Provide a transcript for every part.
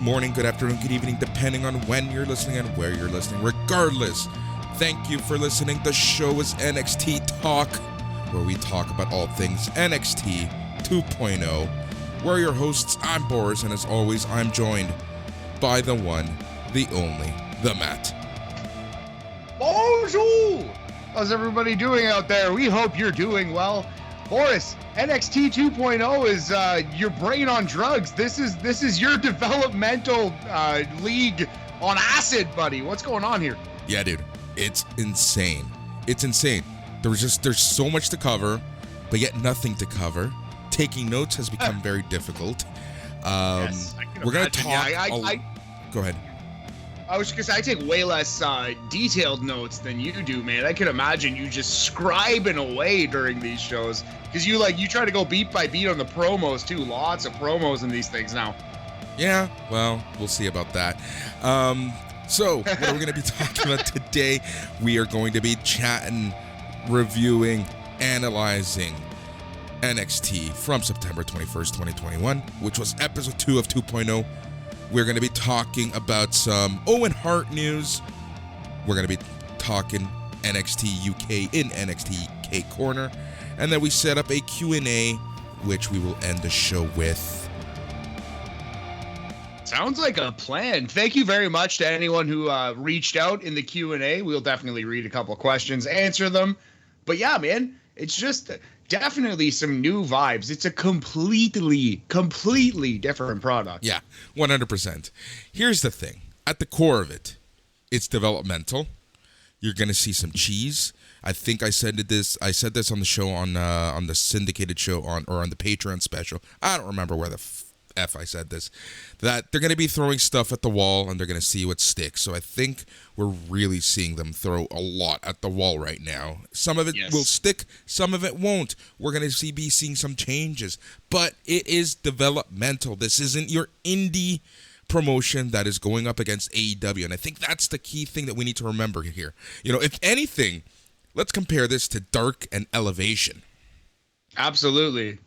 morning, good afternoon, good evening, depending on when you're listening and where you're listening. Regardless, thank you for listening. The show is NXT Talk, where we talk about all things NXT 2.0. We're your hosts. I'm Boris, and as always, I'm joined by the one, the only, the Matt. Bonjour! How's everybody doing out there? We hope you're doing well. Boris, NXT 2.0 is your brain on drugs. This is your developmental league on acid, buddy. What's going on here? Yeah, dude, it's insane. It's insane. There's so much to cover, but yet nothing to cover. Taking notes has become very difficult. Yes, we're gonna talk. Go ahead. I was just gonna say, I take way less detailed notes than you do, man. I can imagine you just scribing away during these shows, because you try to go beat by beat on the promos too. Lots of promos in these things now. Yeah, well, we'll see about that. So what are we going to be talking about today? We are going to be chatting, reviewing, analyzing NXT from September 21st, 2021, which was episode 2 of 2.0. We're going to be talking about some Owen Hart news. We're going to be talking NXT UK in NXT UK Corner. And then we set up a Q&A, which we will end the show with. Sounds like a plan. Thank you very much to anyone who reached out in the Q&A. We'll definitely read a couple questions, answer them. But yeah, man, it's just definitely some new vibes. It's a completely different product. Yeah, 100%. Here's the thing. At the core of it, it's developmental. You're going to see some cheese. I think I said this on the show on the syndicated show or on the Patreon special. I don't remember where the F I said this. That they're going to be throwing stuff at the wall and they're going to see what sticks. So I think we're really seeing them throw a lot at the wall right now. Some of it will stick, some of it won't. We're going to be seeing some changes, but it is developmental. This isn't your indie promotion that is going up against AEW, and I think that's the key thing that we need to remember here. You know, if anything, let's compare this to Dark and Elevation. Absolutely.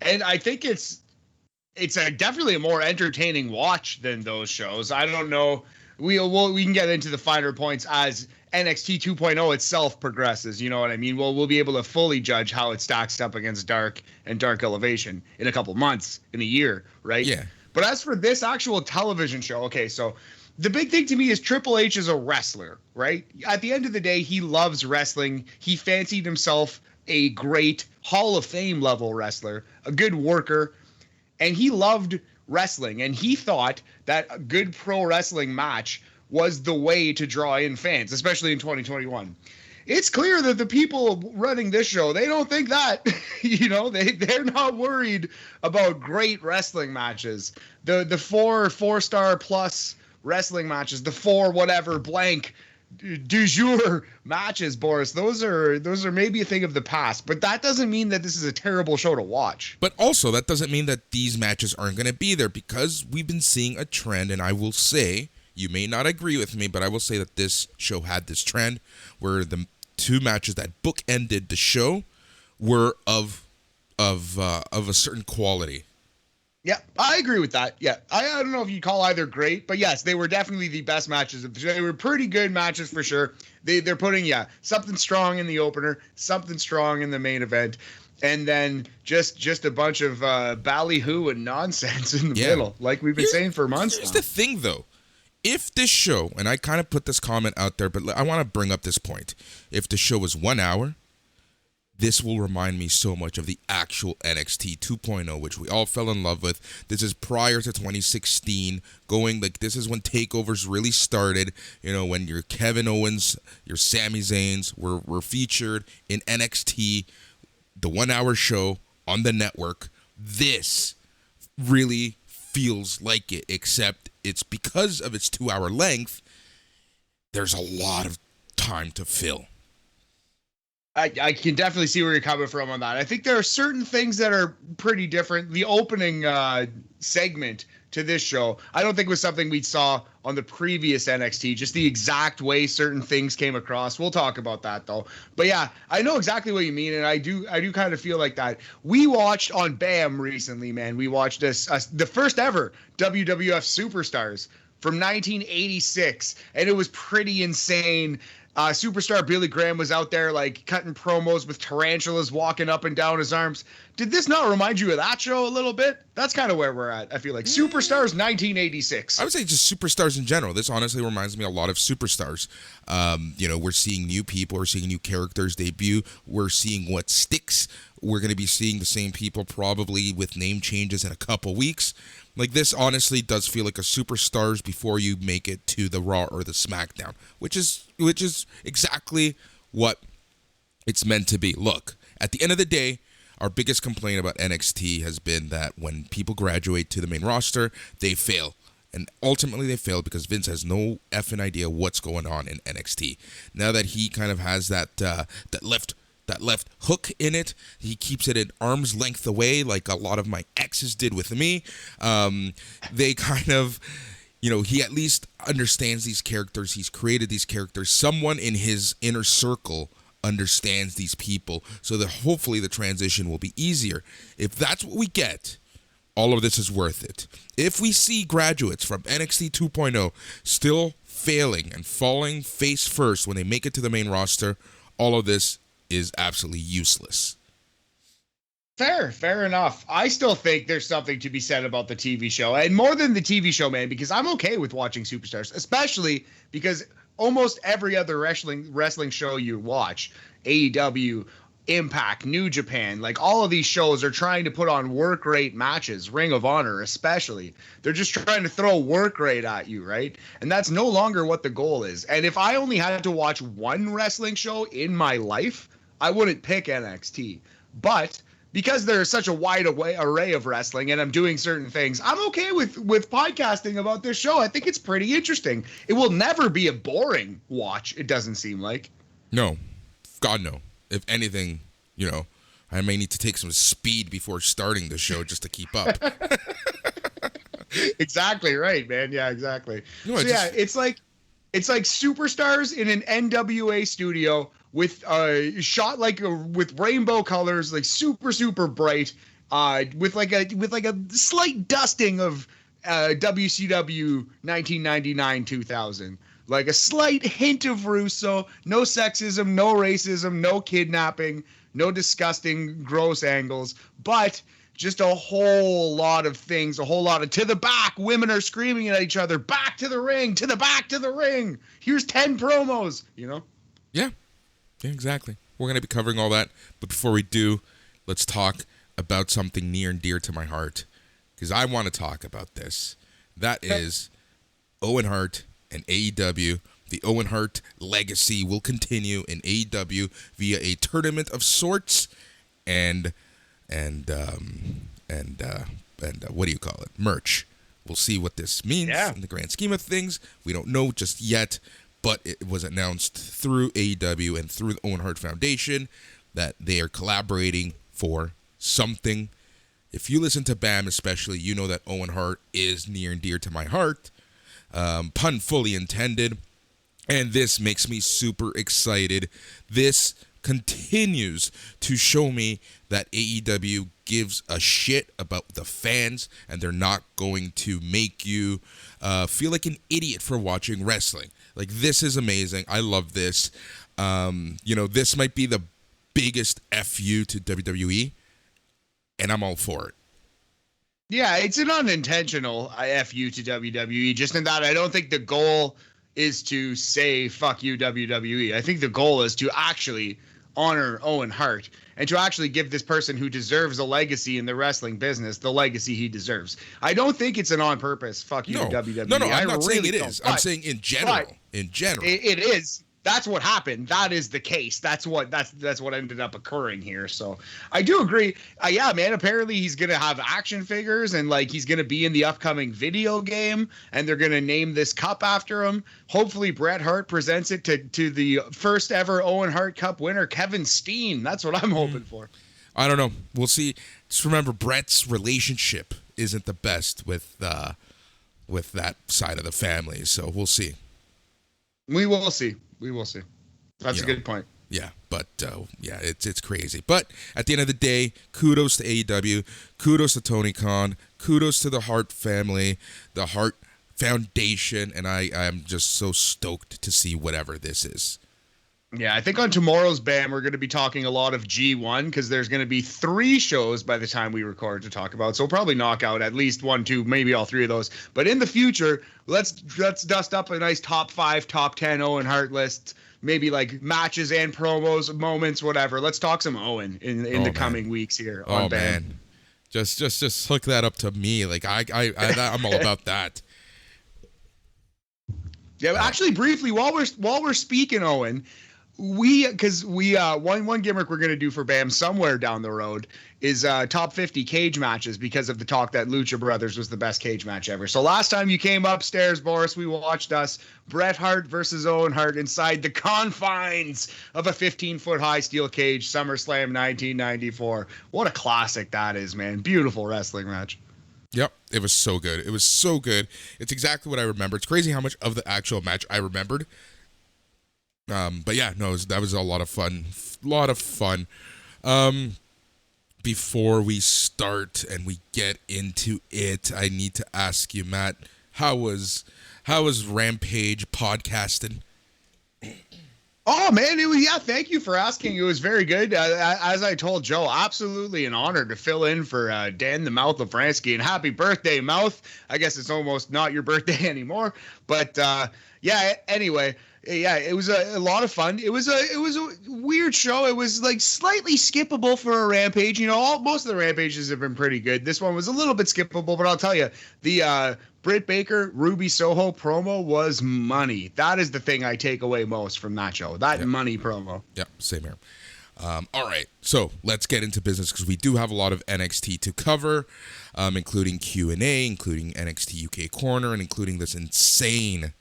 And I think it's definitely a more entertaining watch than those shows. I don't know. We can get into the finer points as NXT 2.0 itself progresses. You know what I mean? We'll be able to fully judge how it stacks up against Dark and Dark Elevation in a couple months, in a year, right? Yeah. But as for this actual television show, okay, so the big thing to me is Triple H is a wrestler, right? At the end of the day, he loves wrestling. He fancied himself a great Hall of Fame level wrestler, a good worker. And he loved wrestling, and he thought that a good pro wrestling match was the way to draw in fans, especially in 2021. It's clear that the people running this show, they don't think that. You know, they're not worried about great wrestling matches. The four-star plus wrestling matches, the 4 whatever blank du jour matches, Boris, those are maybe a thing of the past, but that doesn't mean that this is a terrible show to watch. But also, that doesn't mean that these matches aren't going to be there, because we've been seeing a trend, and I will say, you may not agree with me, but I will say that this show had this trend where the 2 matches that bookended the show were of a certain quality. Yeah, I agree with that. Yeah, I don't know if you call either great, but yes, they were definitely the best matches of the show. They were pretty good matches for sure. They're putting, something strong in the opener, something strong in the main event, and then just a bunch of ballyhoo and nonsense in the middle, like we've been saying for months now. Here's the thing, though. If this show, and I kind of put this comment out there, but I want to bring up this point. If the show was 1 hour, this will remind me so much of the actual NXT 2.0, which we all fell in love with. This is prior to 2016, this is when takeovers really started, you know, when your Kevin Owens, your Sami Zayns were featured in NXT, the 1 hour show on the network. This really feels like it, except it's because of its 2 hour length, there's a lot of time to fill. I can definitely see where you're coming from on that. I think there are certain things that are pretty different. The opening segment to this show, I don't think was something we saw on the previous NXT, just the exact way certain things came across. We'll talk about that though. But yeah, I know exactly what you mean, and I do kind of feel like that. We watched on BAM recently, man. We watched the first ever WWF Superstars from 1986, and it was pretty insane. Superstar Billy Graham was out there like cutting promos with tarantulas walking up and down his arms. Did this not remind you of that show a little bit? That's kind of where we're at. I feel like Superstars 1986. I would say just Superstars in general. This honestly reminds me a lot of Superstars. We're seeing new people, we're seeing new characters debut, we're seeing what sticks. We're going to be seeing the same people probably with name changes in a couple weeks. Like, this honestly does feel like a Superstars before you make it to the Raw or the SmackDown, which is exactly what it's meant to be. Look, at the end of the day, our biggest complaint about NXT has been that when people graduate to the main roster, they fail. And ultimately they fail because Vince has no effing idea what's going on in NXT. Now that he kind of has that left hook in it, he keeps it at arm's length away like a lot of my exes did with me. They kind of, he at least understands these characters. He's created these characters. Someone in his inner circle understands these people, so that hopefully the transition will be easier. If that's what we get, all of this is worth it. If we see graduates from NXT 2.0 still failing and falling face first when they make it to the main roster, all of this is absolutely useless. Fair enough. I still think there's something to be said about the TV show, and more than the TV show, man, because I'm okay with watching Superstars, especially because almost every other wrestling show you watch, AEW, Impact, New Japan, like all of these shows are trying to put on work rate matches, Ring of Honor especially. They're just trying to throw work rate at you, right? And that's no longer what the goal is. And if I only had to watch one wrestling show in my life, I wouldn't pick NXT. But because there's such a wide array of wrestling and I'm doing certain things, I'm okay with podcasting about this show. I think it's pretty interesting. It will never be a boring watch, it doesn't seem like. No. God, no. If anything, I may need to take some speed before starting the show just to keep up. Exactly right, man. Yeah, exactly. It's like Superstars in an NWA studio with shot like with rainbow colors, like super bright, with like a slight dusting of WCW 1999-2000. Like a slight hint of Russo, no sexism, no racism, no kidnapping, no disgusting, gross angles, but just a whole lot of things, a whole lot of to the back. Women are screaming at each other, back to the ring, to the back to the ring. Here's 10 promos, Yeah, exactly. We're going to be covering all that. But before we do, let's talk about something near and dear to my heart, because I want to talk about this. That is Owen Hart and AEW. The Owen Hart legacy will continue in AEW via a tournament of sorts and what do you call it? Merch. We'll see what this means in the grand scheme of things. We don't know just yet, but it was announced through AEW and through the Owen Hart Foundation that they are collaborating for something. If you listen to BAM especially, you know that Owen Hart is near and dear to my heart. Pun fully intended. And this makes me super excited. This continues to show me that AEW gives a shit about the fans, and they're not going to make you feel like an idiot for watching wrestling. Like, this is amazing. I love this. This might be the biggest FU to WWE, and I'm all for it. Yeah, it's an unintentional FU to WWE, just in that I don't think the goal is to say, fuck you, WWE. I think the goal is to actually honor Owen Hart and to actually give this person who deserves a legacy in the wrestling business the legacy he deserves. I don't think it's an on-purpose fuck you, WWE. No, I'm not saying it is. I'm saying in general. It is. that's what happened. That is the case. That's what ended up occurring here. So I do agree. Yeah, man. Apparently he's gonna have action figures and like he's gonna be in the upcoming video game, and they're gonna name this cup after him. Hopefully Bret Hart presents it to the first ever Owen Hart Cup winner, Kevin Steen. That's what I'm hoping for. I don't know. We'll see. Just remember, Bret's relationship isn't the best with that side of the family. So we'll see. We will see. That's a good point. Yeah, but it's crazy. But at the end of the day, kudos to AEW, kudos to Tony Khan, kudos to the Hart family, the Hart Foundation, and I'm just so stoked to see whatever this is. Yeah, I think on tomorrow's BAM, we're going to be talking a lot of G1 because there's going to be 3 shows by the time we record to talk about. So we'll probably knock out at least 1, 2, maybe all 3 of those. But in the future, let's dust up a nice top 5, top 10 Owen Hart list. Maybe like matches and promos, moments, whatever. Let's talk some Owen in the coming weeks here on BAM. Man. Just hook that up to me. Like I'm all about that. Yeah, actually, briefly, while we're speaking, Owen, one gimmick we're gonna do for BAM somewhere down the road is top 50 cage matches because of the talk that Lucha Brothers was the best cage match ever. So last time you came upstairs, Boris, we watched us Bret Hart versus Owen Hart inside the confines of a 15-foot high steel cage, SummerSlam 1994. What a classic that is, man! Beautiful wrestling match. Yep, it was so good. It was so good. It's exactly what I remember. It's crazy how much of the actual match I remembered. But yeah, no, that was a lot of fun. Before we start and we get into it, I need to ask you, Matt, how was Rampage podcasting? Oh man, thank you for asking. It was very good. As I told Joe, absolutely an honor to fill in for Dan the Mouth Lafransky, and happy birthday, Mouth. I guess it's almost not your birthday anymore, but anyway, it was a lot of fun. It was a weird show. It was like slightly skippable for a Rampage. You know, most of the Rampages have been pretty good. This one was a little bit skippable, but I'll tell you, the Britt Baker, Ruby Soho promo was money. That is the thing I take away most from that show. Money promo. Yep, same here. All right, so let's get into business because we do have a lot of NXT to cover, including Q&A, including NXT UK Corner, and including this insane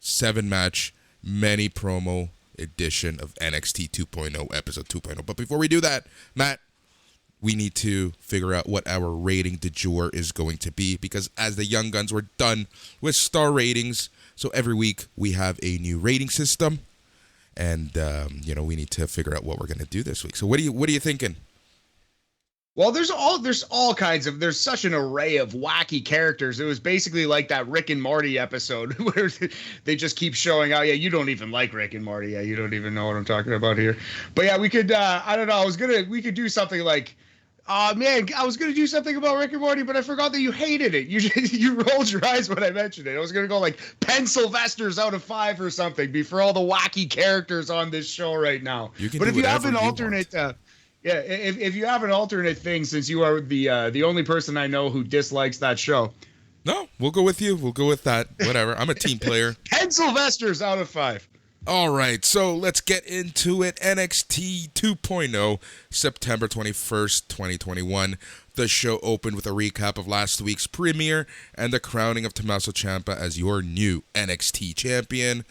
7-match, many promo edition of NXT 2.0, episode 2.0. But before we do that, Matt, we need to figure out what our rating du jour is going to be because as the Young Guns, we're done with star ratings. So every week we have a new rating system, and we need to figure out what we're going to do this week. So what are you thinking? Well, there's such an array of wacky characters. It was basically like that Rick and Morty episode where they just keep showing out. Yeah, you don't even like Rick and Morty. Yeah, you don't even know what I'm talking about here. But yeah, we could, I don't know. We could do something like, I was going to do something about Rick and Morty, but I forgot that you hated it. You rolled your eyes when I mentioned it. I was going to go like Penn Sylvester's out of 5 or something for all the wacky characters on this show right now. But if you have an alternate, if you have an alternate thing, since you are the only person I know who dislikes that show. No, we'll go with you. We'll go with that. Whatever. I'm a team player. Penn Sylvester's out of 5. All right, so let's get into it. NXT 2.0, September 21st, 2021. The show opened with a recap of last week's premiere and the crowning of Tommaso Ciampa as your new NXT champion.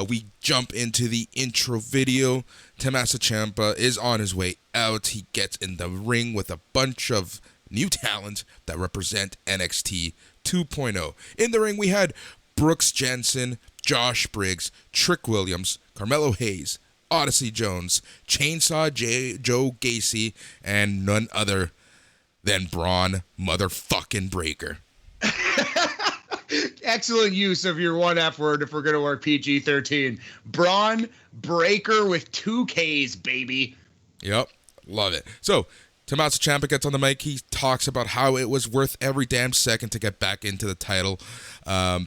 We jump into the intro video. Tommaso Ciampa is on his way out. He gets in the ring with a bunch of new talent that represent NXT 2.0. In the ring, we had Brooks Jensen, Josh Briggs, Trick Williams, Carmelo Hayes, Odyssey Jones, Chainsaw Joe Gacy, and none other than Braun motherfucking Breakker. Excellent use of your one F word if we're going to work PG-13. Braun Breakker with 2 Ks, baby. Yep, love it. So, Tommaso Ciampa gets on the mic. He talks about how it was worth every damn second to get back into the title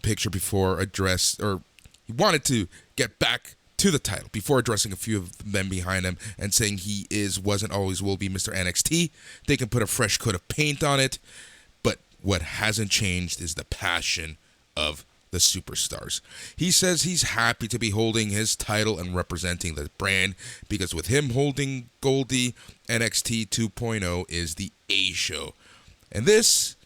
picture before he wanted to get back to the title before addressing a few of them behind him and saying he wasn't always will be Mr. NXT. They can put a fresh coat of paint on it, but what hasn't changed is the passion of the superstars. He says he's happy to be holding his title and representing the brand because with him holding Goldie, NXT 2.0 is the A show. And this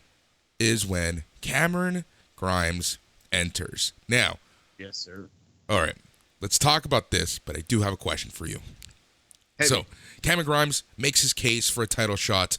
is when Cameron Grimes enters. Now, yes, sir. All right, let's talk about this, but I do have a question for you. Hey. So, Cameron Grimes makes his case for a title shot.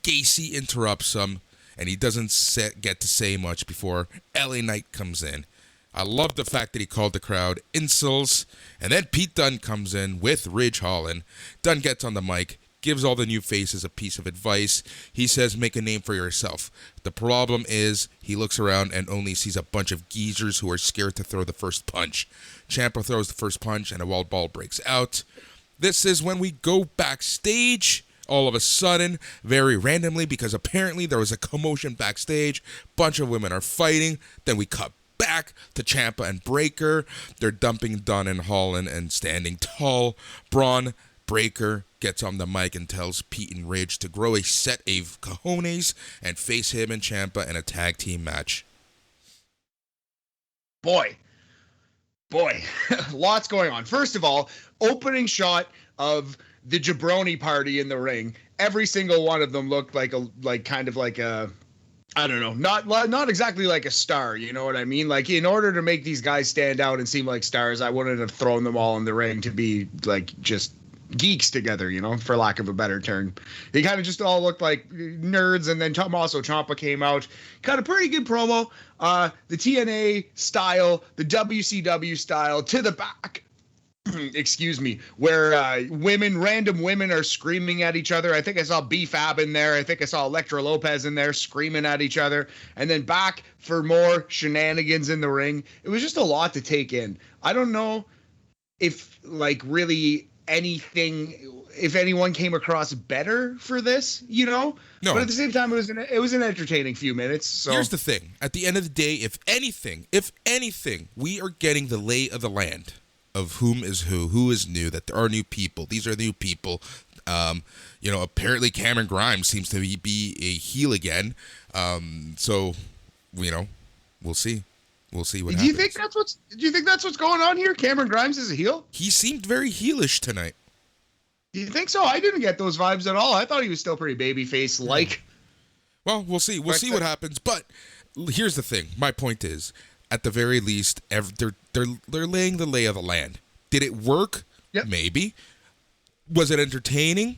Gacy interrupts him, and he doesn't get to say much before LA Knight comes in. I love the fact that he called the crowd insults, and then Pete Dunne comes in with Ridge Holland. Dunne gets on the mic, gives all the new faces a piece of advice. He says, make a name for yourself. The problem is, he looks around and only sees a bunch of geezers who are scared to throw the first punch. Ciampa throws the first punch, and a wild ball breaks out. This is when we go backstage, all of a sudden, very randomly, because apparently there was a commotion backstage. Bunch of women are fighting. Then we cut back to Ciampa and Breakker. They're dumping Dunne and Holland and standing tall. Braun Breakker gets on the mic and tells Pete and Ridge to grow a set of cojones and face him and Ciampa in a tag team match. Boy, lots going on. First of all, opening shot of the jabroni party in the ring. Every single one of them looked like a I don't know, not exactly like a star, you know what I mean? Like, in order to make these guys stand out and seem like stars, I wouldn't have thrown them all in the ring to be like just geeks together, you know, for lack of a better term. They kind of just all looked like nerds, and then Tommaso Ciampa came out, got a pretty good promo, the TNA style, the WCW style, to the back, excuse me, where random women are screaming at each other. I think I saw B-Fab in there. I think I saw Elektra Lopez in there screaming at each other, and then back for more shenanigans in the ring. It was just a lot to take in. I don't know if really if anyone came across better for this, you know? No. But at the same time, it was an entertaining few minutes. So here's the thing. At the end of the day, if anything, we are getting the lay of the land of whom is who is new, that there are new people. These are new people. Apparently Cameron Grimes seems to be a heel again. So, we'll see. We'll see what happens. Do you think that's what's going on here? Cameron Grimes is a heel? He seemed very heelish tonight. Do you think so? I didn't get those vibes at all. I thought he was still pretty babyface like. Well, we'll see. We'll see what happens. But here's the thing. My point is, at the very least, they're laying the lay of the land. Did it work? Yep. Maybe. Was it entertaining?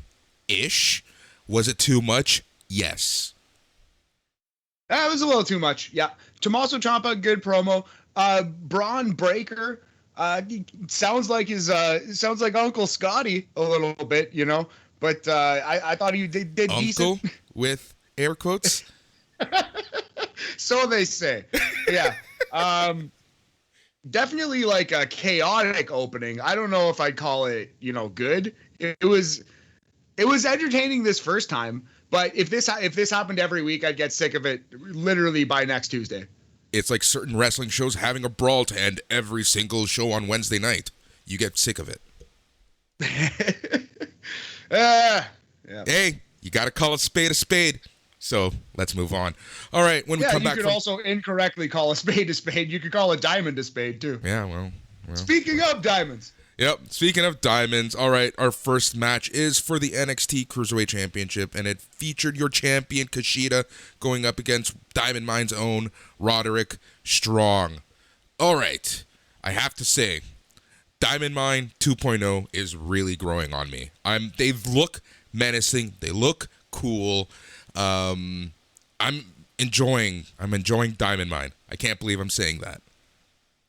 Ish. Was it too much? Yes. That was a little too much. Yeah. Tommaso Ciampa, good promo. Braun Breakker, sounds like Uncle Scotty a little bit, you know. But I thought he did decent. Uncle with air quotes. So they say. Yeah. Definitely like a chaotic opening. I don't know if I'd call it, good. It was entertaining this first time. But if this happened every week, I'd get sick of it literally by next Tuesday. It's like certain wrestling shows having a brawl to end every single show on Wednesday night. You get sick of it. Yeah. Hey, you got to call a spade. So let's move on. All right, when we come back. You could also incorrectly call a spade. You could call a diamond a spade too. Yeah, well. Speaking of diamonds. Yep. Speaking of diamonds, all right, our first match is for the NXT Cruiserweight Championship, and it featured your champion, Kushida, going up against Diamond Mine's own Roderick Strong. All right, I have to say, Diamond Mine 2.0 is really growing on me. They look menacing. They look cool. I'm enjoying Diamond Mine. I can't believe I'm saying that.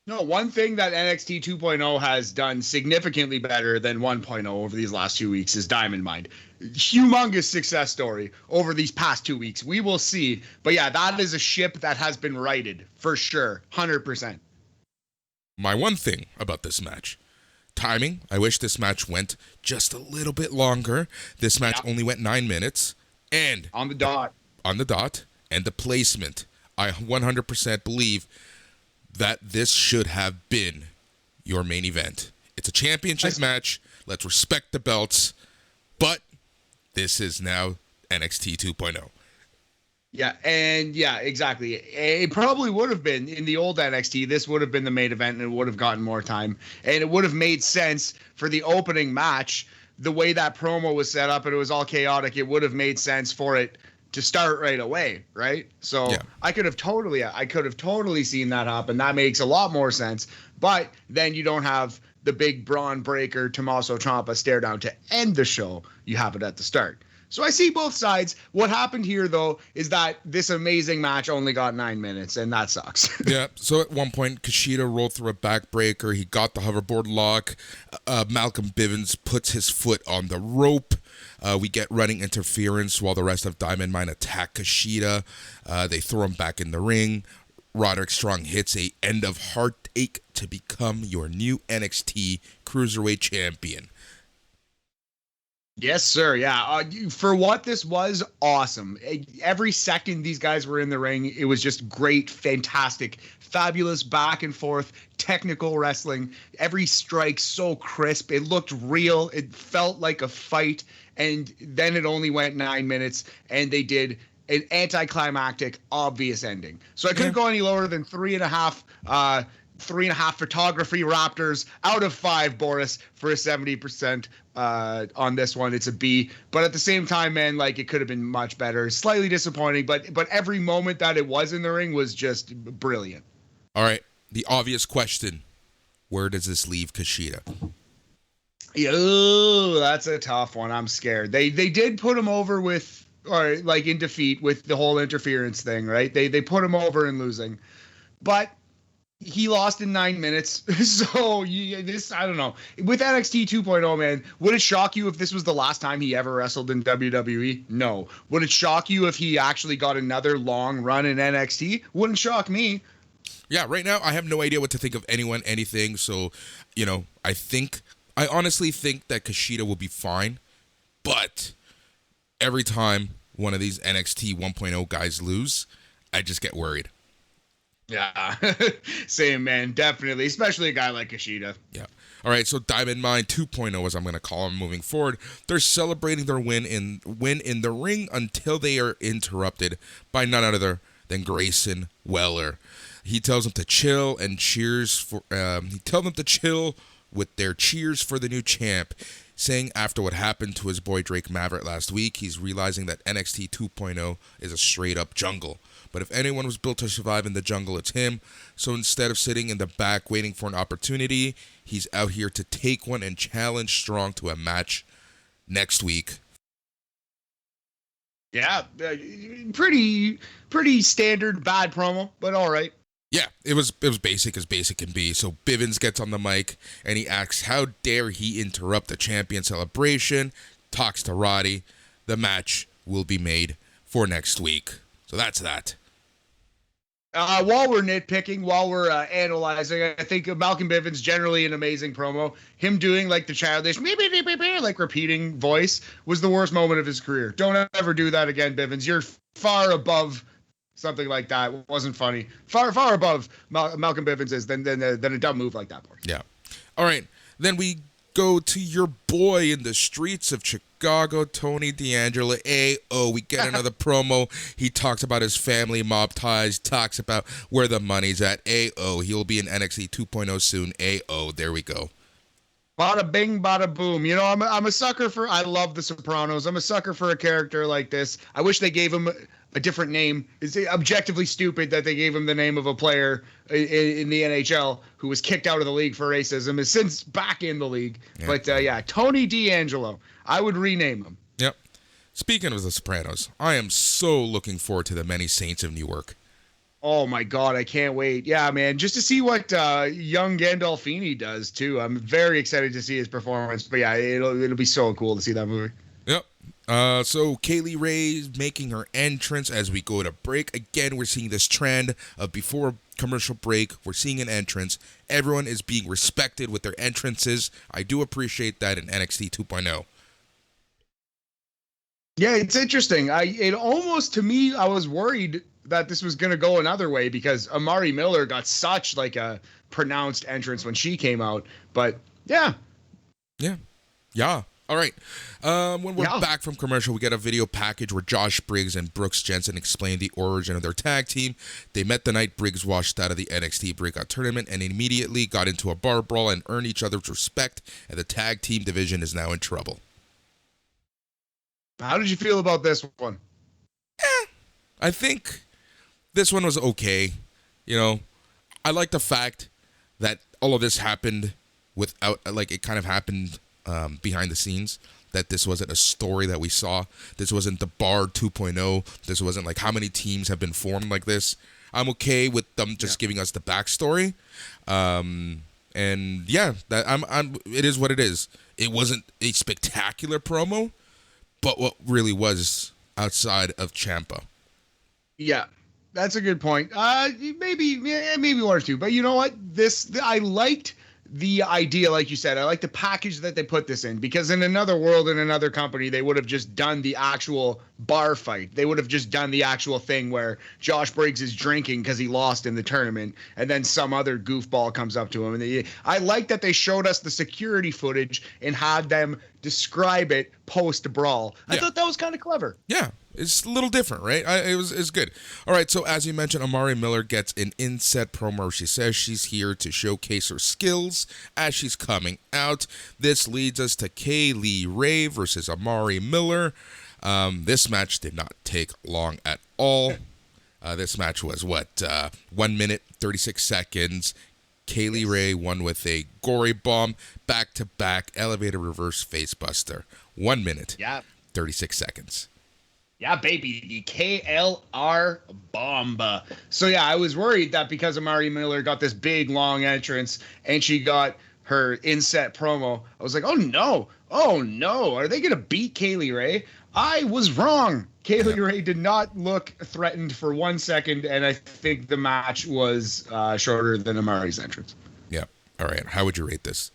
No, one thing that NXT 2.0 has done significantly better than 1.0 over these last 2 weeks is Diamond Mine. Humongous success story over these past 2 weeks. We will see. But yeah, that is a ship that has been righted for sure. 100%. My one thing about this match, timing. I wish this match went just a little bit longer. This match only went 9 minutes. And on the dot. And the placement. I 100% believe that this should have been your main event. It's a championship match. Let's respect the belts. But this is now NXT 2.0. Yeah, and yeah, exactly. It probably would have been in the old NXT. This would have been the main event, and it would have gotten more time, and it would have made sense for the opening match. The way that promo was set up, and it was all chaotic. It would have made sense for it to start right away, right? So Yeah. I could have totally seen that happen. That makes a lot more sense. But then you don't have the big Braun Breaker, Tommaso Ciampa stare down to end the show. You have it at the start. So I see both sides. What happened here, though, is that this amazing match only got 9 minutes, and that sucks. Yeah, so at one point, Kushida rolled through a backbreaker. He got the hoverboard lock. Malcolm Bivens puts his foot on the rope. We get running interference while the rest of Diamond Mine attack Kushida. They throw him back in the ring. Roderick Strong hits a end of heartache to become your new NXT Cruiserweight Champion. Yes, sir. Yeah. For what this was, awesome. Every second these guys were in the ring, it was just great, fantastic, fabulous back and forth, technical wrestling. Every strike so crisp. It looked real. It felt like a fight. And then it only went 9 minutes, and they did an anticlimactic, obvious ending. So I couldn't go any lower than 3.5. 3.5 photography Raptors out of 5, Boris, for a 70% on this one. It's a B. But at the same time, man, like, it could have been much better. Slightly disappointing, but every moment that it was in the ring was just brilliant. All right, the obvious question: where does this leave Kushida? Oh, that's a tough one. I'm scared. They did put him over with, or like in defeat with the whole interference thing, right? They put him over in losing, but he lost in 9 minutes. So I don't know. With NXT 2.0, man, would it shock you if this was the last time he ever wrestled in WWE? No. Would it shock you if he actually got another long run in NXT? Wouldn't shock me. Yeah, right now I have no idea what to think of anyone, anything. So, I honestly think that Kushida will be fine. But every time one of these NXT 1.0 guys lose, I just get worried. Yeah, same, man, definitely, especially a guy like Kushida. Yeah. All right, so Diamond Mine 2.0, as I'm going to call them moving forward, they're celebrating their win in the ring until they are interrupted by none other than Grayson Weller. He tells them to chill and cheers for. He tells them to chill with their cheers for the new champ, saying after what happened to his boy Drake Maverick last week, he's realizing that NXT 2.0 is a straight up jungle. But if anyone was built to survive in the jungle, it's him. So instead of sitting in the back waiting for an opportunity, he's out here to take one and challenge Strong to a match next week. Yeah, pretty standard bad promo, but all right. Yeah, it was basic as basic can be. So Bivens gets on the mic and he asks how dare he interrupt the champion celebration, talks to Roddy. The match will be made for next week. So that's that. While we're nitpicking, while we're analyzing, I think Malcolm Bivens generally an amazing promo. Him doing like the childish like repeating voice was the worst moment of his career. Don't ever do that again, Bivens. You're far above something like that. It wasn't funny. Far above Malcolm Bivens is than a dumb move like that. Yeah. All right. Then we go to your boy in the streets of Chicago, Tony D'Angelo. We get another promo. He talks about his family mob ties, talks about where the money's at. He'll be in NXT 2.0 soon. There we go. Bada bing, bada boom. You know, I'm a sucker for. I love The Sopranos. I'm a sucker for a character like this. I wish they gave him a different name. It's objectively stupid that they gave him the name of a player in the NHL who was kicked out of the league for racism. Is since back in the league. Yeah. But Tony D'Angelo. I would rename him. Yep. Speaking of The Sopranos, I am so looking forward to the Many Saints of Newark. Oh my God, I can't wait. Yeah, man, just to see what young Gandolfini does too. I'm very excited to see his performance. But yeah, it'll be so cool to see that movie. Yep. So Kaylee Ray's making her entrance as we go to break. Again, we're seeing this trend of before commercial break, we're seeing an entrance. Everyone is being respected with their entrances. I do appreciate that in NXT 2.0. Yeah, it's interesting. It almost, to me, I was worried that this was going to go another way because Amari Miller got such like a pronounced entrance when she came out. But yeah. All right. When we're back from commercial, we get a video package where Josh Briggs and Brooks Jensen explain the origin of their tag team. They met the night Briggs washed out of the NXT Breakout Tournament and immediately got into a bar brawl and earned each other's respect, and the tag team division is now in trouble. How did you feel about this one? I think this one was okay. You know, I like the fact that all of this happened without, like, it kind of happened behind the scenes, that this wasn't a story that we saw. This wasn't the Bar 2.0. This wasn't like how many teams have been formed like this. I'm okay with them just giving us the backstory. And yeah, it is what it is. It wasn't a spectacular promo, but what really was outside of Ciampa. Yeah, that's a good point. Maybe one or two, but you know what? I liked the idea, like you said. I like the package that they put this in, because in another world, in another company, they would have just done the actual bar fight. They would have just done the actual thing where Josh Briggs is drinking because he lost in the tournament, and then some other goofball comes up to him. And I like that they showed us the security footage and had them describe it post brawl. I thought that was kind of clever. Yeah. It's a little different, right? It's good. All right, so as you mentioned, Amari Miller gets an inset promo where she says she's here to showcase her skills as she's coming out. This leads us to Kaylee Ray versus Amari Miller. This match did not take long at all. This match was, 1 minute, 36 seconds. Kaylee Ray won with a gory bomb, back-to-back elevator reverse facebuster. 1 minute, 36 seconds. Yeah, baby, the KLR bomb. So, yeah, I was worried that because Amari Miller got this big, long entrance and she got her inset promo, I was like, oh, no. Are they going to beat Kaylee Ray? I was wrong. Kaylee Ray did not look threatened for 1 second, and I think the match was shorter than Amari's entrance. Yeah. All right. How would you rate this?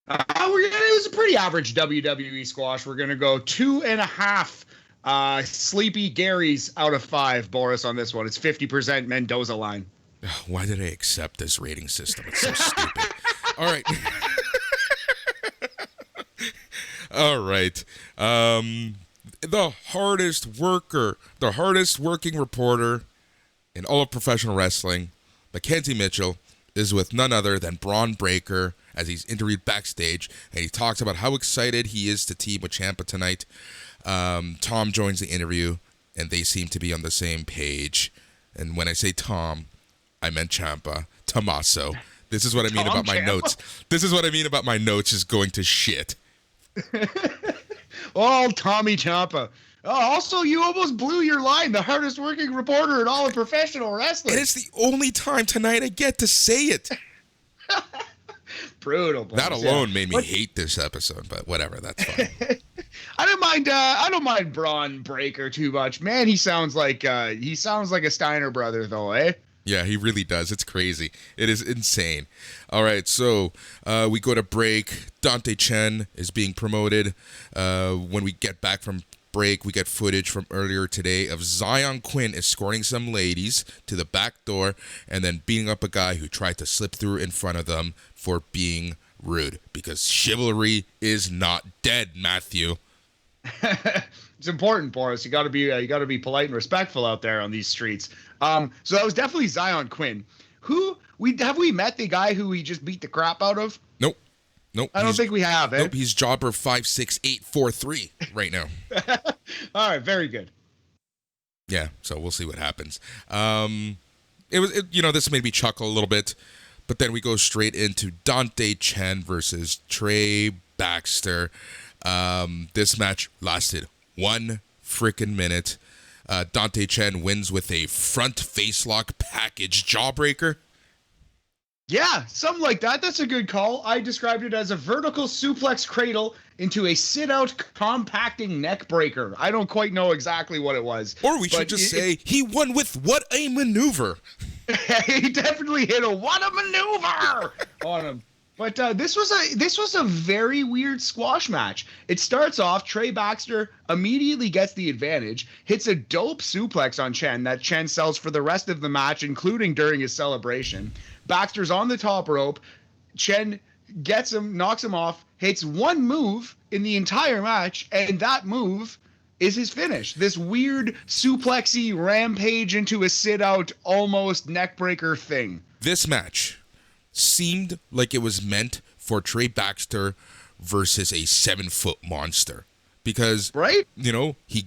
It was a pretty average WWE squash. We're going to go 2.5. Sleepy Gary's out of 5, Boris, on this one. It's 50% Mendoza line. Why did I accept this rating system? It's so stupid. All right. All right. The hardest working reporter in all of professional wrestling, Mackenzie Mitchell, is with none other than Braun Breaker as he's interviewed backstage, and he talks about how excited he is to team with Ciampa tonight. Tom joins the interview, and they seem to be on the same page. And when I say Tom, I meant Ciampa. Tommaso. This is what I mean about my notes. This is what I mean about my notes is going to shit. Oh, Tommy Ciampa. Oh, also, you almost blew your line. The hardest working reporter in all of professional wrestling. And it's the only time tonight I get to say it. Brutal. That alone made me hate this episode, but whatever, that's fine. I don't mind Braun Breaker too much. Man, he sounds like a Steiner brother, though, eh? Yeah, he really does. It's crazy. It is insane. All right, so we go to break. Dante Chen is being promoted. When we get back from break, we get footage from earlier today of Zion Quinn escorting some ladies to the back door and then beating up a guy who tried to slip through in front of them for being rude. Because chivalry is not dead, Matthew. It's important, Boris. You got to be polite and respectful out there on these streets. So that was definitely Zion Quinn. Have we met the guy who we just beat the crap out of? Nope. I don't think we have. Nope. He's jobber 56843 right now. All right. Very good. Yeah. So we'll see what happens. This made me chuckle a little bit, but then we go straight into Dante Chen versus Trey Baxter. This match lasted 1 freaking minute. Dante Chen wins with a front face lock package jawbreaker. Yeah, something like that. That's a good call. I described it as a vertical suplex cradle into a sit-out compacting neck breaker. I don't quite know exactly what it was. Or we should just say he won with what a maneuver. He definitely hit a what a maneuver on him. But this was a very weird squash match. It starts off, Trey Baxter immediately gets the advantage, hits a dope suplex on Chen that Chen sells for the rest of the match, including during his celebration. Baxter's on the top rope. Chen gets him, knocks him off, hits one move in the entire match, and that move is his finish. This weird suplexy rampage into a sit-out, almost neckbreaker thing. This match seemed like it was meant for Trey Baxter versus a 7-foot monster. Because, right? He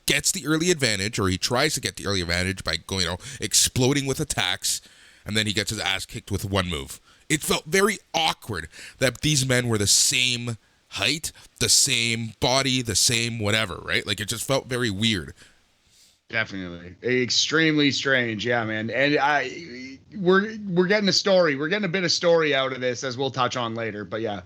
gets the early advantage, or he tries to get the early advantage by going, exploding with attacks, and then he gets his ass kicked with one move. It felt very awkward that these men were the same height, the same body, the same whatever, right? Like, it just felt very weird. Definitely. Extremely strange. Yeah, man. And we're getting a story. We're getting a bit of story out of this, as we'll touch on later. But yeah,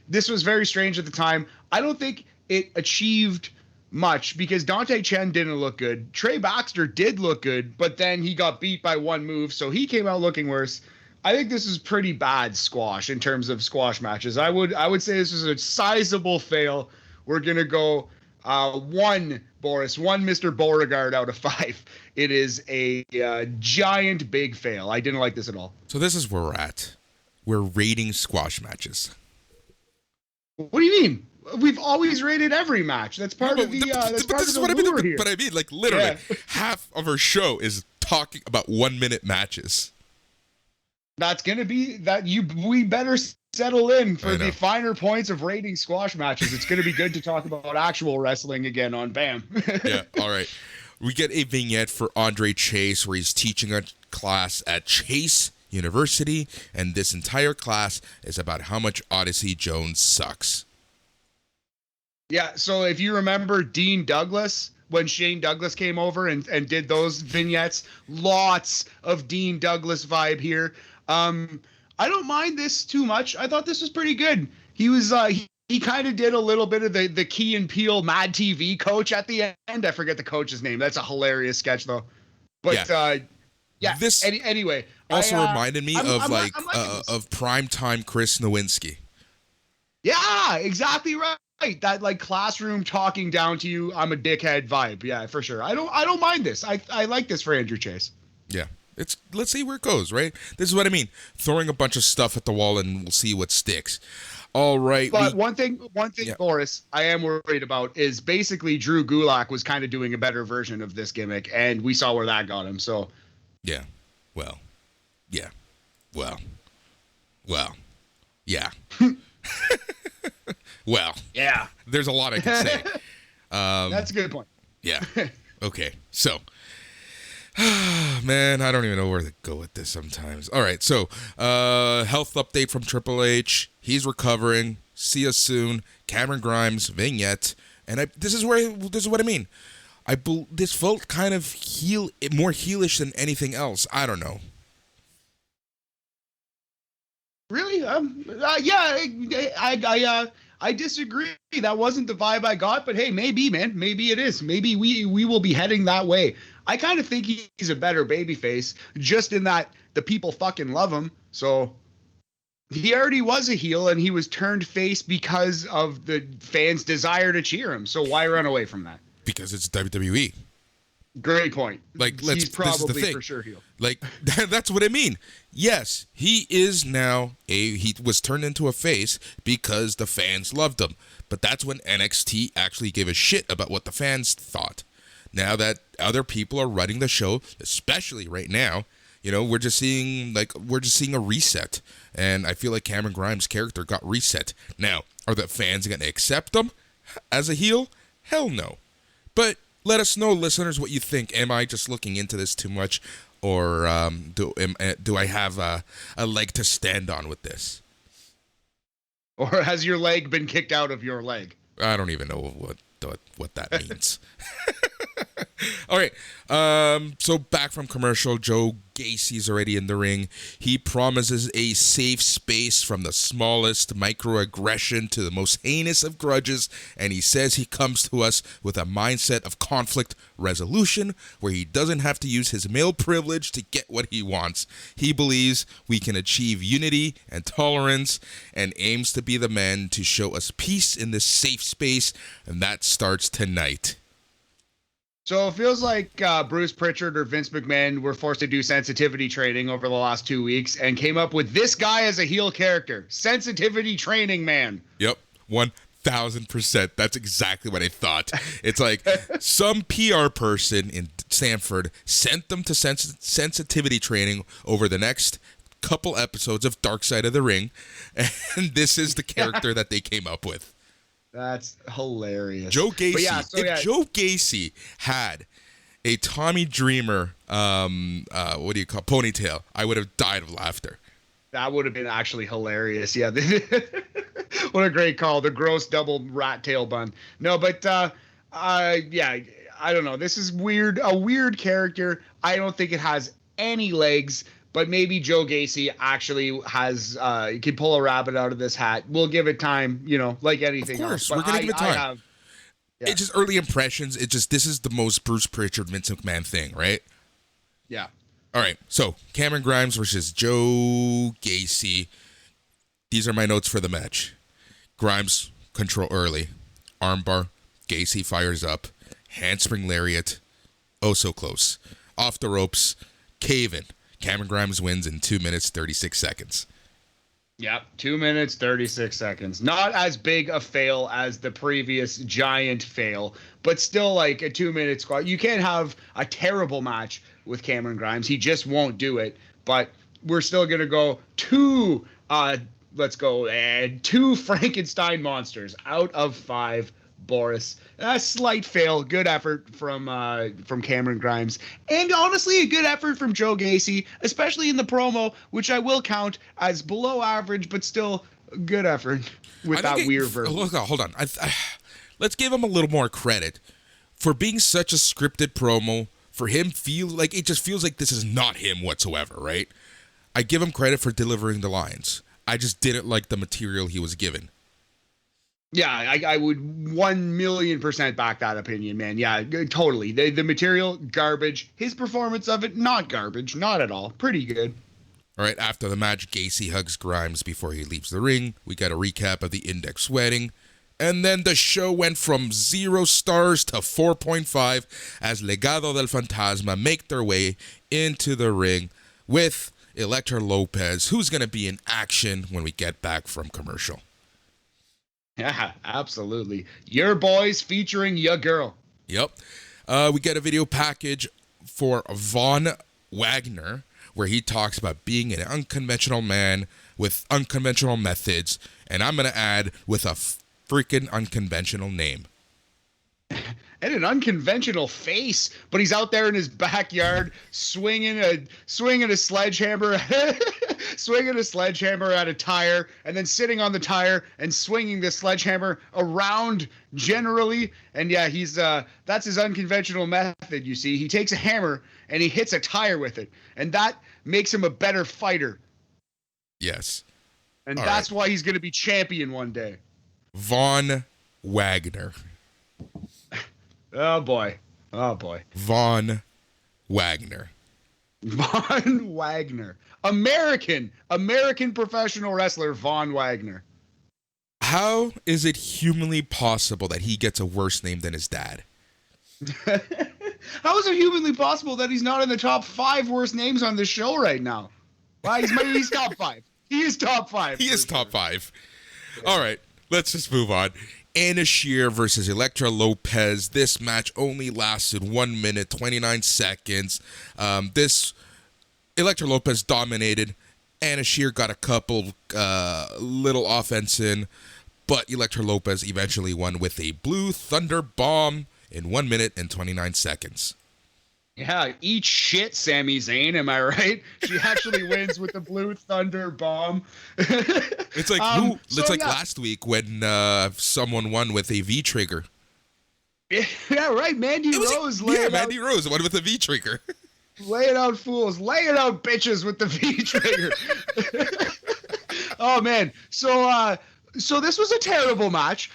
this was very strange at the time. I don't think it achieved much because Dante Chen didn't look good. Trey Baxter did look good, but then he got beat by one move, so he came out looking worse. I think this is pretty bad squash in terms of squash matches. I would say this is a sizable fail. We're gonna go one Mr. Beauregard out of 5. It is a giant big fail. I didn't like this at all. So this is where we're at. We're rating squash matches. What do you mean? We've always rated every match. That's part of the. That's part of the lure here. But I mean, like literally, half of our show is talking about 1-minute matches. That's gonna be that we better settle in for the finer points of rating squash matches. It's gonna be good to talk about actual wrestling again on BAM. Yeah, all right. We get a vignette for Andre Chase where he's teaching a class at Chase University, and this entire class is about how much Odyssey Jones sucks. Yeah, so if you remember Dean Douglas, when Shane Douglas came over and did those vignettes, lots of Dean Douglas vibe here. I don't mind this too much. I thought this was pretty good. He was he kind of did a little bit of the Key and Peele Mad TV coach at the end. I forget the coach's name. That's a hilarious sketch though. But yeah. This anyway also reminded me of of primetime Chris Nowinski. Yeah, exactly right. That like classroom talking down to you, I'm a dickhead vibe. Yeah, for sure. I don't mind this. I like this for Andrew Chase. Yeah. Let's see where it goes, right? This is what I mean. Throwing a bunch of stuff at the wall and we'll see what sticks. All right. But one thing, Boris, I am worried about is basically Drew Gulak was kind of doing a better version of this gimmick, and we saw where that got him. So. Yeah. Well. Yeah. Well. Yeah. Well. Yeah. There's a lot I can say. That's a good point. Yeah. Okay. So. Man, I don't even know where to go with this sometimes. All right, so health update from Triple H. He's recovering. See us soon. Cameron Grimes vignette, and this is what I mean. This felt kind of more heelish than anything else. I don't know. Really? Yeah. I disagree. That wasn't the vibe I got, but hey, maybe, man. Maybe it is. Maybe we will be heading that way. I kind of think he's a better babyface, just in that the people fucking love him. So he already was a heel, and he was turned face because of the fans' desire to cheer him. So why run away from that? Because it's WWE. Great point. Like, he's probably for sure heel. Like, that's what I mean. Yes, he is now he was turned into a face because the fans loved him. But that's when NXT actually gave a shit about what the fans thought. Now that other people are running the show, especially right now, we're just seeing a reset. And I feel like Cameron Grimes' character got reset. Now, are the fans going to accept him as a heel? Hell no. But let us know, listeners, what you think. Am I just looking into this too much, or do I have a leg to stand on with this? Or has your leg been kicked out of your leg? I don't even know what that means. All right. So back from commercial, Joe Gacy's already in the ring. He promises a safe space from the smallest microaggression to the most heinous of grudges, and he says he comes to us with a mindset of conflict resolution where he doesn't have to use his male privilege to get what he wants. He believes we can achieve unity and tolerance and aims to be the man to show us peace in this safe space, and that starts tonight. So it feels like Bruce Pritchard or Vince McMahon were forced to do sensitivity training over the last 2 weeks and came up with this guy as a heel character. Sensitivity training man. Yep, 1,000%. That's exactly what I thought. It's like some PR person in Stanford sent them to sensitivity training over the next couple episodes of Dark Side of the Ring, and this is the character that they came up with. That's hilarious. Joe Gacy. If Joe Gacy had a Tommy Dreamer, ponytail, I would have died of laughter. That would have been actually hilarious. Yeah. What a great call. The gross double rat tail bun. No, but yeah, I don't know. This is weird. A weird character. I don't think it has any legs. But maybe Joe Gacy actually has can pull a rabbit out of this hat. We'll give it time, like anything else. Of course, we're going to give it time. It's just early impressions. This is the most Bruce Pritchard, Vince McMahon thing, right? Yeah. All right, so Cameron Grimes versus Joe Gacy. These are my notes for the match. Grimes, control early. Armbar. Gacy fires up. Handspring lariat. Oh, so close. Off the ropes. Cave-in. Cameron Grimes wins in 2 minutes, 36 seconds. Yep, 2 minutes, 36 seconds. Not as big a fail as the previous giant fail, but still like a 2 minute squat. You can't have a terrible match with Cameron Grimes. He just won't do it. But we're still going to go two Frankenstein monsters out of 5. Boris. A slight fail. Good effort from Cameron Grimes. And honestly, a good effort from Joe Gacy, especially in the promo, which I will count as below average, but still good effort with that weird version. Hold on. Let's give him a little more credit for being such a scripted promo. For him, it just feels like this is not him whatsoever, right? I give him credit for delivering the lines. I just didn't like the material he was given. Yeah, I would 1,000,000% back that opinion, man. Yeah, totally. The material, garbage. His performance of it, not garbage. Not at all. Pretty good. All right, after the match, Gacy hugs Grimes before he leaves the ring. We got a recap of the Index wedding. And then the show went from 0 stars to 4.5 as Legado del Fantasma make their way into the ring with Elektra Lopez, who's going to be in action when we get back from commercial. Yeah, absolutely. Your boys featuring your girl. Yep. We get a video package for Von Wagner where he talks about being an unconventional man with unconventional methods, and I'm going to add with a freaking unconventional name. And an unconventional face, but he's out there in his backyard swinging a sledgehammer, swinging a sledgehammer at a tire, and then sitting on the tire and swinging the sledgehammer around generally. And yeah, he's that's his unconventional method. You see, he takes a hammer and he hits a tire with it, and that makes him a better fighter. Yes, and that's why he's going to be champion one day. Von Wagner. Oh boy. Von Wagner. Von Wagner. American professional wrestler Von Wagner. How is it humanly possible that he gets a worse name than his dad? How is it humanly possible that he's not in the top 5 worst names on this show right now? Well, he's top 5. He is top 5. He is top 5. Yeah. All right, let's just move on. Anna Shear versus Elektra Lopez. This match only lasted 1 minute, 29 seconds. This Elektra Lopez dominated. Anna Shear got a couple little offense in, but Elektra Lopez eventually won with a Blue Thunder Bomb in 1 minute and 29 seconds. Yeah, eat shit, Sami Zayn, am I right? She actually wins with the Blue Thunder Bomb. It's like last week when someone won with a V-trigger. Yeah, right. Mandy Rose won with a V-trigger. Lay it out, fools. Lay it out, bitches, with the V-trigger. Oh, man. So this was a terrible match.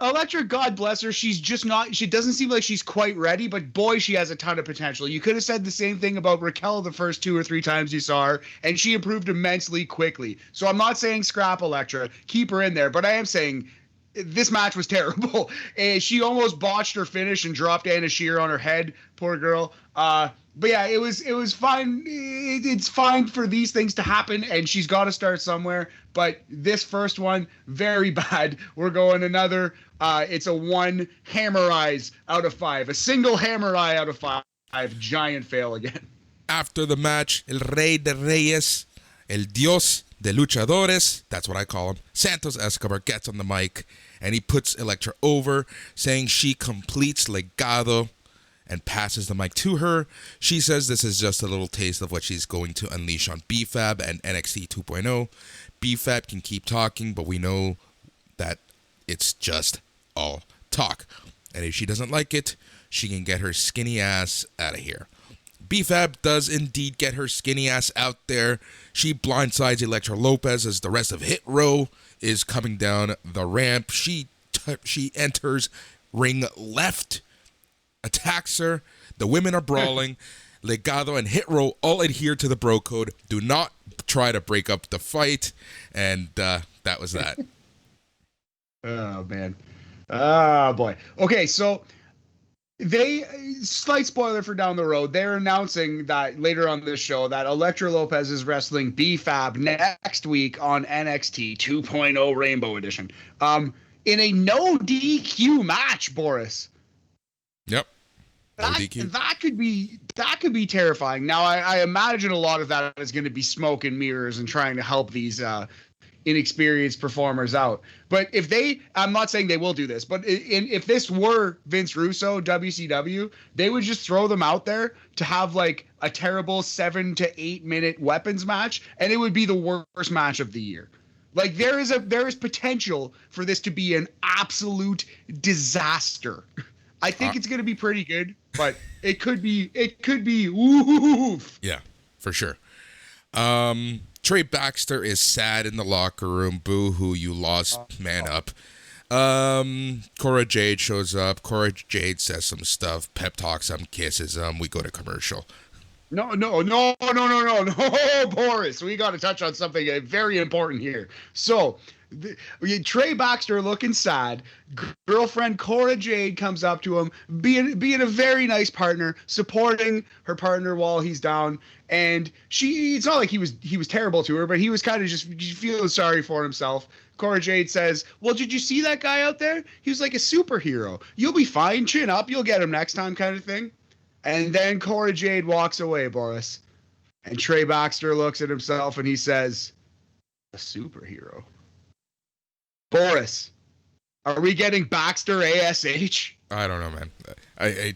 Elektra, God bless her, she doesn't seem like she's quite ready, but boy, she has a ton of potential. You could have said the same thing about Raquel the first 2 or 3 times you saw her, and she improved immensely quickly. So I'm not saying scrap Elektra, keep her in there, but I am saying this match was terrible. And she almost botched her finish and dropped Anna Shear on her head. Poor girl. But yeah, it was fine. It's fine for these things to happen, and she's got to start somewhere. But this first one, very bad. We're going another. It's a 1 hammer eyes out of 5. A single hammer eye out of 5. Giant fail again. After the match, El Rey de Reyes, El Dios de Luchadores, that's what I call him, Santos Escobar gets on the mic, and he puts Elektra over, saying she completes Legado, and passes the mic to her. She says this is just a little taste of what she's going to unleash on BFAB and NXT 2.0. BFAB can keep talking, but we know that it's just all talk. And if she doesn't like it, she can get her skinny ass out of here. BFAB does indeed get her skinny ass out there. She blindsides Elektra Lopez as the rest of Hit Row is coming down the ramp. She enters ring left, attacks her. The women are brawling. Legado and Hit Row all adhere to the bro code. Do not try to break up the fight. And that was that. Oh, man. Oh, boy. Okay, so slight spoiler for down the road, they're announcing that later on this show that Elektra Lopez is wrestling BFAB next week on NXT 2.0 Rainbow Edition. In a no DQ match, Boris. Yep. That could be terrifying. Now, I imagine a lot of that is going to be smoke and mirrors and trying to help these inexperienced performers out. But I'm not saying they will do this, but if this were Vince Russo, WCW, they would just throw them out there to have like a terrible 7 to 8 minute weapons match, and it would be the worst match of the year. Like there is potential for this to be an absolute disaster. I think it's going to be pretty good, but it could be oof. Yeah, for sure. Trey Baxter is sad in the locker room. Boo-hoo, you lost, man up. Cora Jade shows up. Cora Jade says some stuff, pep talks him, kisses him. We go to commercial. No, Boris. We got to touch on something very important here. So, Trey Baxter looking sad. Girlfriend Cora Jade comes up to him, being a very nice partner, supporting her partner while he's down. And it's not like he was terrible to her, but he was kind of just feeling sorry for himself. Cora Jade says, "Well, did you see that guy out there? He was like a superhero. You'll be fine. Chin up. You'll get him next time," kind of thing. And then Cora Jade walks away, Boris. And Trey Baxter looks at himself and he says, "A superhero." Boris, are we getting Baxter ASH? I don't know, man. I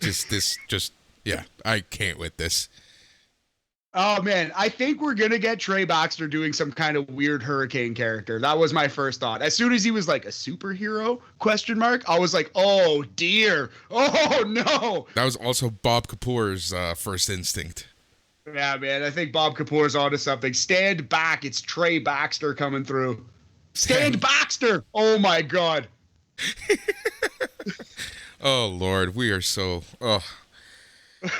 can't with this. Oh, man, I think we're going to get Trey Baxter doing some kind of weird hurricane character. That was my first thought. As soon as he was like, a superhero, ? I was like, oh, dear. Oh, no. That was also Bob Kapoor's first instinct. Yeah, man, I think Bob Kapoor's onto something. Stand back. It's Trey Baxter coming through. Stand Baxter. Oh, my God. Oh, Lord, we are so... Oh.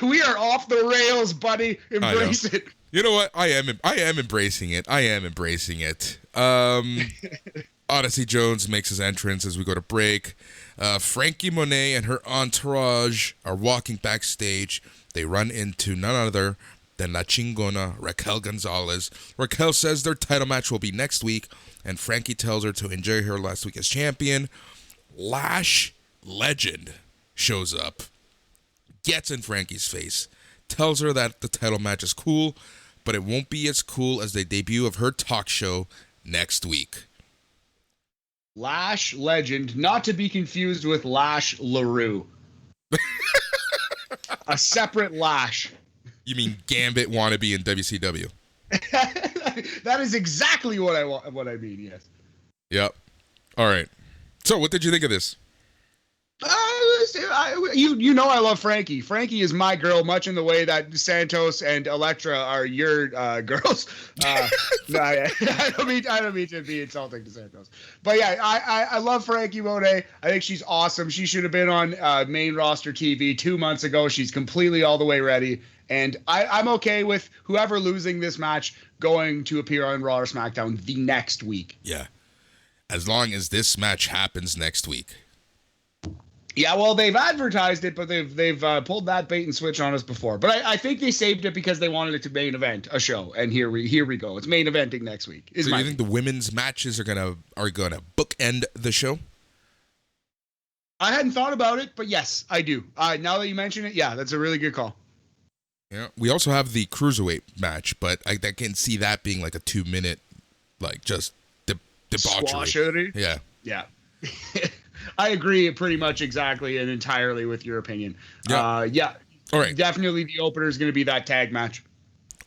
We are off the rails, buddy. Embrace it. You know what? I am embracing it. Odyssey Jones makes his entrance as we go to break. Frankie Monet and her entourage are walking backstage. They run into none other than La Chingona, Raquel Gonzalez. Raquel says their title match will be next week, and Frankie tells her to enjoy her last week as champion. Lash Legend shows up, gets in Frankie's face, tells her that the title match is cool, but it won't be as cool as the debut of her talk show next week. Lash Legend, not to be confused with Lash LaRue. A separate Lash. You mean Gambit wannabe in WCW? That is exactly what I mean, yes. Yep. All right. So, what did you think of this? You know I love Frankie. Frankie is my girl, much in the way that Santos and Elektra are your girls. No, I don't mean to be insulting to Santos, but yeah, I love Frankie Monet. I think she's awesome. She should have been on main roster TV 2 months ago. She's completely all the way ready, and I'm okay with whoever losing this match going to appear on Raw or SmackDown the next week. Yeah. as long as this match happens next week. Yeah, well, they've advertised it, but they've pulled that bait and switch on us before. But I think they saved it because they wanted it to main event a show, and here we go. It's main eventing next week. So you think the women's matches are gonna bookend the show? I hadn't thought about it, but yes, I do. Now that you mention it, yeah, that's a really good call. Yeah, we also have the cruiserweight match, but I can see that being like a 2-minute, like just debauchery. Yeah. I agree pretty much exactly and entirely with your opinion. Yeah. All right. Definitely the opener is going to be that tag match.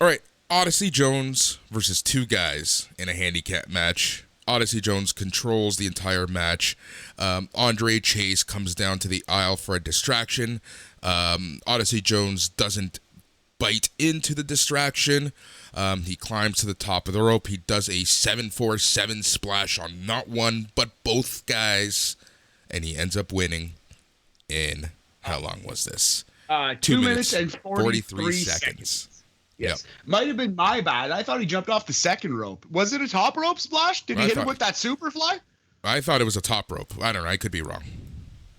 All right. Odyssey Jones versus two guys in a handicap match. Odyssey Jones controls the entire match. Andre Chase comes down to the aisle for a distraction. Odyssey Jones doesn't bite into the distraction. He climbs to the top of the rope. He does a 747 splash on not one, but both guys. And he ends up winning in, how long was this? 2 minutes and 43 seconds. Yes. Yep. Might have been my bad. I thought he jumped off the second rope. Was it a top rope splash? Did he hit him with that superfly? I thought it was a top rope. I don't know. I could be wrong.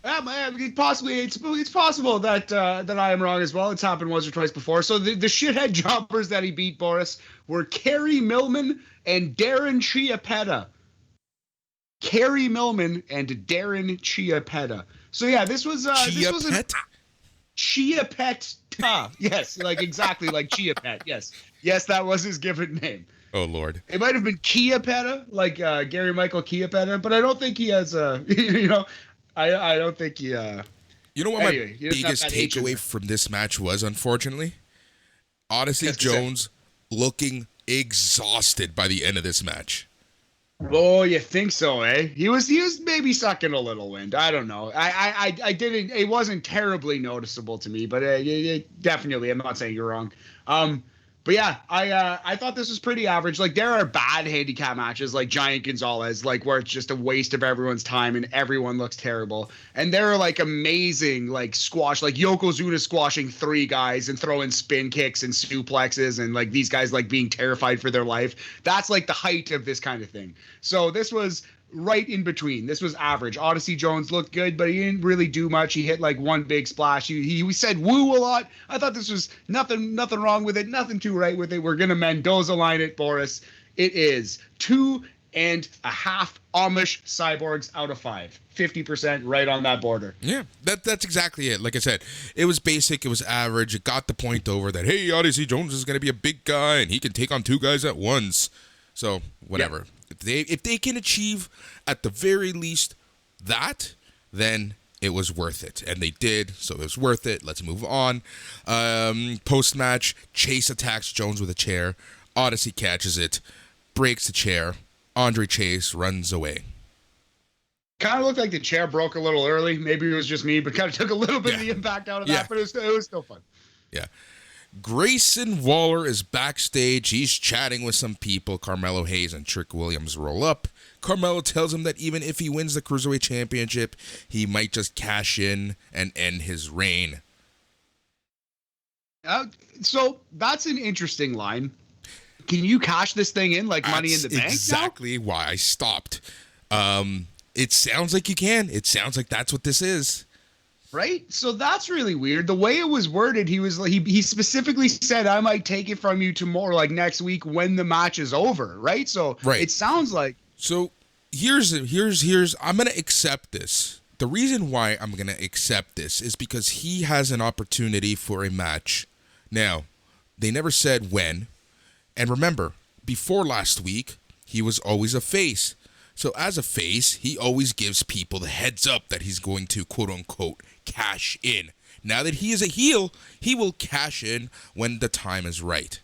Yeah, possibly. It's possible that I am wrong as well. It's happened once or twice before. So the shithead jumpers that he beat, Boris, were Kerry Millman and Darren Chiappetta. Kerry Millman and Darren Chiappetta. So yeah, this was Chiappetta. Yes, like exactly like Chiappetta. Yes, that was his given name. Oh Lord. It might have been Chiappetta, like Gary Michael Chiappetta, but I don't think he has I don't think he. You know what my biggest takeaway from this match was? Unfortunately, Odyssey Jones looking exhausted by the end of this match. Oh, you think so, eh? He was maybe sucking a little wind. I don't know. I didn't. It wasn't terribly noticeable to me, but definitely. I'm not saying you're wrong. But yeah, I thought this was pretty average. Like there are bad handicap matches, like Giant Gonzalez, like where it's just a waste of everyone's time and everyone looks terrible. And there are like amazing like squash, like Yokozuna squashing 3 guys and throwing spin kicks and suplexes, and like these guys like being terrified for their life. That's like the height of this kind of thing. So this was right in between. This was average. Odyssey Jones looked good, but he didn't really do much. He hit like one big splash. He said woo a lot. I thought this was nothing wrong with it. Nothing too right with it. We're going to Mendoza line it, Boris. It is 2.5 Amish cyborgs out of 5. 50% right on that border. Yeah, that's exactly it. Like I said, it was basic. It was average. It got the point over that, hey, Odyssey Jones is going to be a big guy and he can take on 2 guys at once. So whatever. Yeah. If they can achieve at the very least that, then it was worth it. And they did, so it was worth it. Let's move on. Post-match, Chase attacks Jones with a chair. Odyssey catches it, breaks the chair. Andre Chase runs away. Kind of looked like the chair broke a little early. Maybe it was just me, but kind of took a little bit of the impact out of that. But it was still fun. Yeah. Grayson Waller is backstage. He's chatting with some people. Carmelo Hayes and Trick Williams roll up. Carmelo tells him that even if he wins the Cruiserweight Championship, he might just cash in and end his reign. So that's an interesting line. Can you cash this thing in like Money in the Bank? Exactly why I stopped. It sounds like you can. It sounds like that's what this is. Right? So that's really weird. The way it was worded, he specifically said, I might take it from you tomorrow, like next week when the match is over, right? So It sounds like. So here's I'm going to accept this. The reason why I'm going to accept this is because he has an opportunity for a match. Now, they never said when. And remember, before last week, he was always a face. So as a face, he always gives people the heads up that he's going to, quote unquote, cash in. Now that he is a heel, he will cash in when the time is right.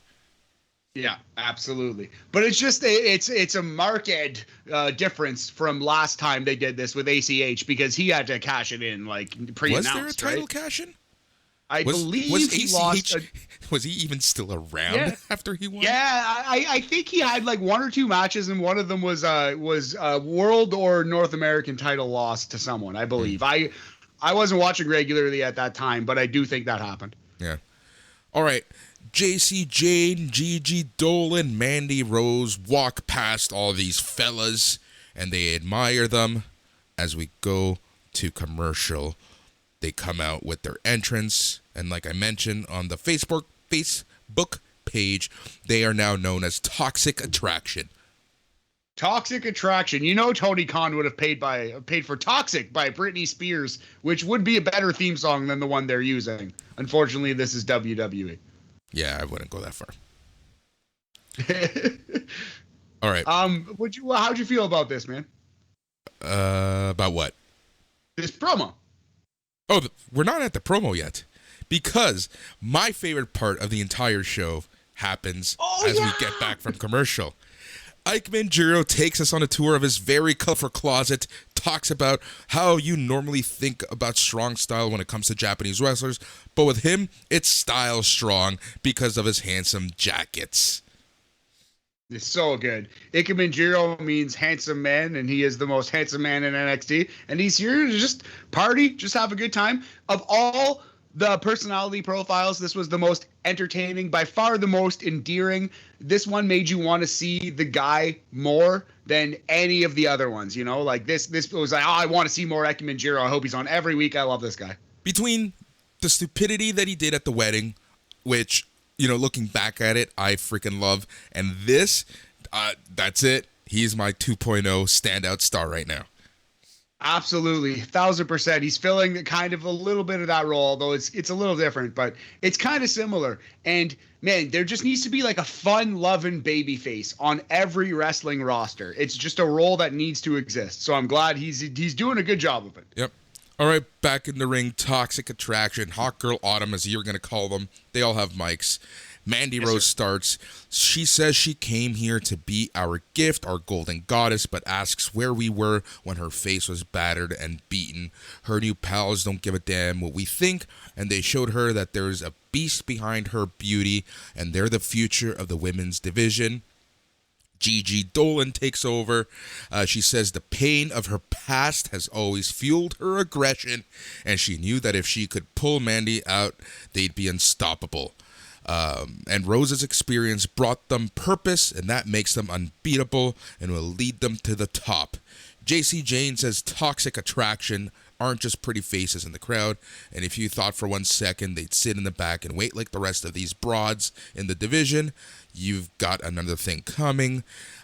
Yeah, absolutely. But it's just it's a marked difference from last time they did this with ACH because he had to cash it in like pre-announced. Was there a title cash in? I believe he lost. Was he even still around after he won? Yeah, I think he had like 1 or 2 matches, and one of them was World or North American title loss to someone, I believe. I wasn't watching regularly at that time, but I do think that happened. Yeah. All right. JC Jane, Gigi Dolan, Mandy Rose walk past all these fellas, and they admire them. As we go to commercial, they come out with their entrance, and like I mentioned on the Facebook page, they are now known as Toxic Attraction. Toxic Attraction. You know, Tony Khan would have paid for Toxic by Britney Spears, which would be a better theme song than the one they're using. Unfortunately, this is WWE. Yeah, I wouldn't go that far. All right. How'd you feel about this, man? About what? This promo. Oh, we're not at the promo yet, because my favorite part of the entire show happens we get back from commercial. Ike Manjiro takes us on a tour of his very colorful closet, talks about how you normally think about strong style when it comes to Japanese wrestlers, but with him, it's style strong because of his handsome jackets. It's so good. Ike Manjiro means handsome man, and he is the most handsome man in NXT. And he's here to just party, just have a good time. Of all the personality profiles, this was the most entertaining, by far the most endearing. This one made you want to see the guy more than any of the other ones, you know? Like this was like, I want to see more Ike Manjiro. I hope he's on every week. I love this guy. Between the stupidity that he did at the wedding, which, you know, looking back at it, I freaking love. And this, that's it. He's my 2.0 standout star right now. Absolutely. 1,000%. He's filling the kind of a little bit of that role, although it's a little different, but it's kind of similar. And man, there just needs to be like a fun loving baby face on every wrestling roster. It's just a role that needs to exist. So I'm glad he's doing a good job of it. Yep. All right, back in the ring, Toxic Attraction, Hot Girl Autumn, as you're going to call them. They all have mics. Mandy Rose starts. She says she came here to be our gift, our golden goddess, but asks where we were when her face was battered and beaten. Her new pals don't give a damn what we think, and they showed her that there's a beast behind her beauty, and they're the future of the women's division. Gigi Dolan takes over. She says the pain of her past has always fueled her aggression, and she knew that if she could pull Mandy out, they'd be unstoppable. And Rose's experience brought them purpose, and that makes them unbeatable and will lead them to the top. JC Jane says Toxic Attraction aren't just pretty faces in the crowd, and if you thought for 1 second they'd sit in the back and wait like the rest of these broads in the division, you've got another thing coming.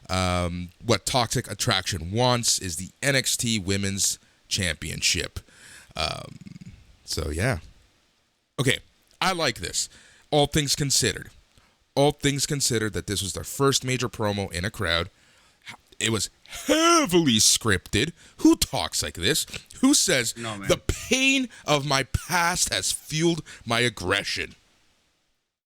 What Toxic Attraction wants is the NXT Women's Championship. So yeah. Okay, I like this. All things considered that this was their first major promo in a crowd. It was heavily scripted. Who talks like this? Who says, the pain of my past has fueled my aggression?